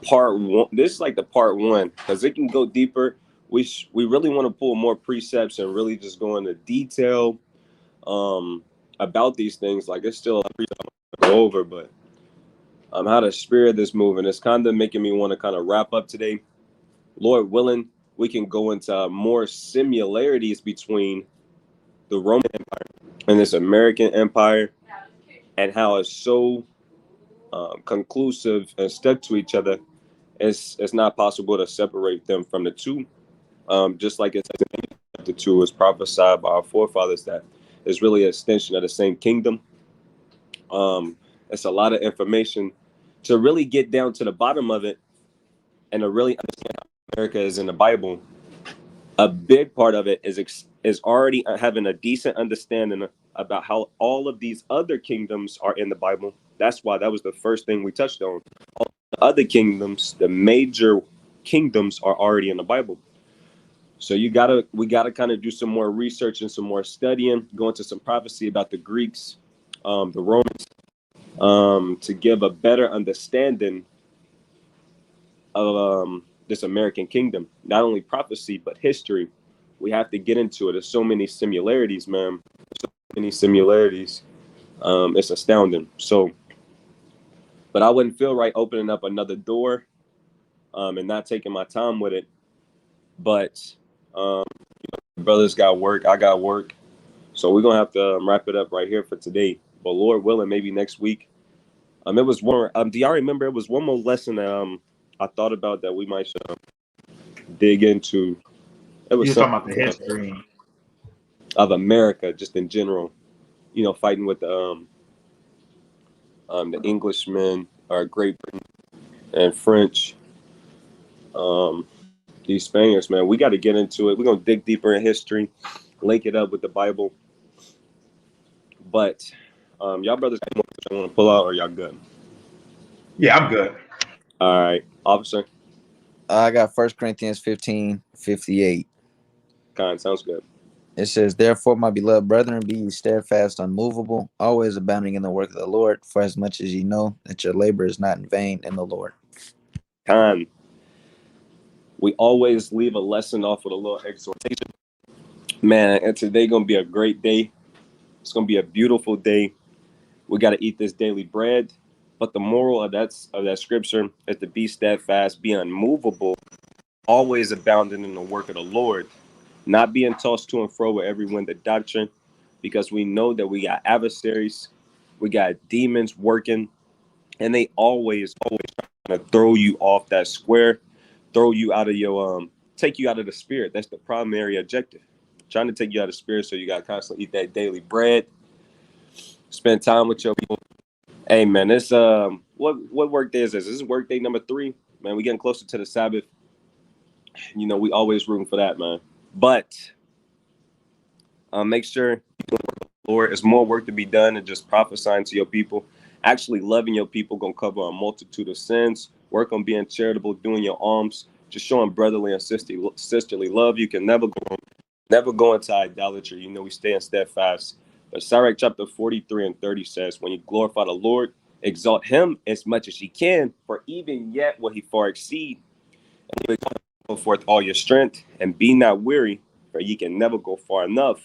S2: part one. This is like the part one, because it can go deeper. We really want to pull more precepts and really just go into detail about these things. Like, it's still a lot to go over, but how the spirit is moving. It's kind of making me want to kind of wrap up today. Lord willing, we can go into more similarities between the Roman Empire and this American Empire, and how it's so conclusive and stuck to each other. It's not possible to separate them from the two. Just like it's the two was prophesied by our forefathers, that it's really an extension of the same kingdom. It's a lot of information to really get down to the bottom of it, and to really understand how America is in the Bible. A big part of it is already having a decent understanding about how all of these other kingdoms are in the Bible. That's why that was the first thing we touched on. All the other kingdoms, the major kingdoms, are already in the Bible. So we gotta kind of do some more research and some more studying, go into some prophecy about the Greeks, the Romans, to give a better understanding of this American kingdom. Not only prophecy, but history. We have to get into it. There's so many similarities, man. So many similarities. It's astounding. So, but I wouldn't feel right opening up another door and not taking my time with it. But brothers got work, I got work. So we're gonna have to wrap it up right here for today. But Lord willing, maybe next week. It was one. Do y'all remember? It was one more lesson that I thought about that we might dig into. It was
S1: You're talking about the history
S2: of America, just in general. You know, fighting with the Englishmen, or Great Britain and French. These Spaniards, man, we got to get into it. We're gonna dig deeper in history, link it up with the Bible. But y'all brothers want to pull out, or y'all good?
S1: Yeah, I'm good.
S2: All right, officer.
S4: I got 1 Corinthians 15:58.
S2: Sounds good.
S4: It says, therefore, my beloved brethren, be ye steadfast, unmovable, always abounding in the work of the Lord, for as much as ye know that your labor is not in vain in the Lord.
S2: We always leave a lesson off with a little exhortation. Man, and today gonna be a great day. It's gonna be a beautiful day. We got to eat this daily bread. But the moral of that scripture is to be steadfast, be unmovable, always abounding in the work of the Lord, not being tossed to and fro with every wind of doctrine, because we know that we got adversaries, we got demons working, and they always trying to throw you off that square, throw you out of your take you out of the spirit. That's the primary objective. trying to take you out of spirit, so you got to constantly eat that daily bread. Spend time with your people. Hey man, this what work day is this? This is work day number 3. Man, we getting closer to the Sabbath. You know, we always rooting for that, man. But make sure Lord, there's more work to be done than just prophesying to your people. Actually loving your people gonna cover a multitude of sins. Work on being charitable, doing your alms, just showing brotherly and sisterly love. You can never go into idolatry. You know, we stay in steadfast. But Sirach chapter 43 and 30 says, when you glorify the Lord, exalt him as much as ye can, for even yet will he far exceed. And you will go forth all your strength, and be not weary, for ye can never go far enough.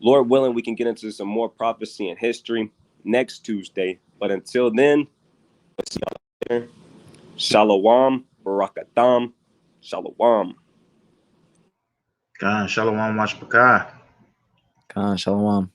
S2: Lord willing, we can get into some more prophecy and history next Tuesday. But until then, let's see y'all later. Shalom, barakatam, shalom.
S1: God, Shalom, Washpakah.
S4: Khan Shalom.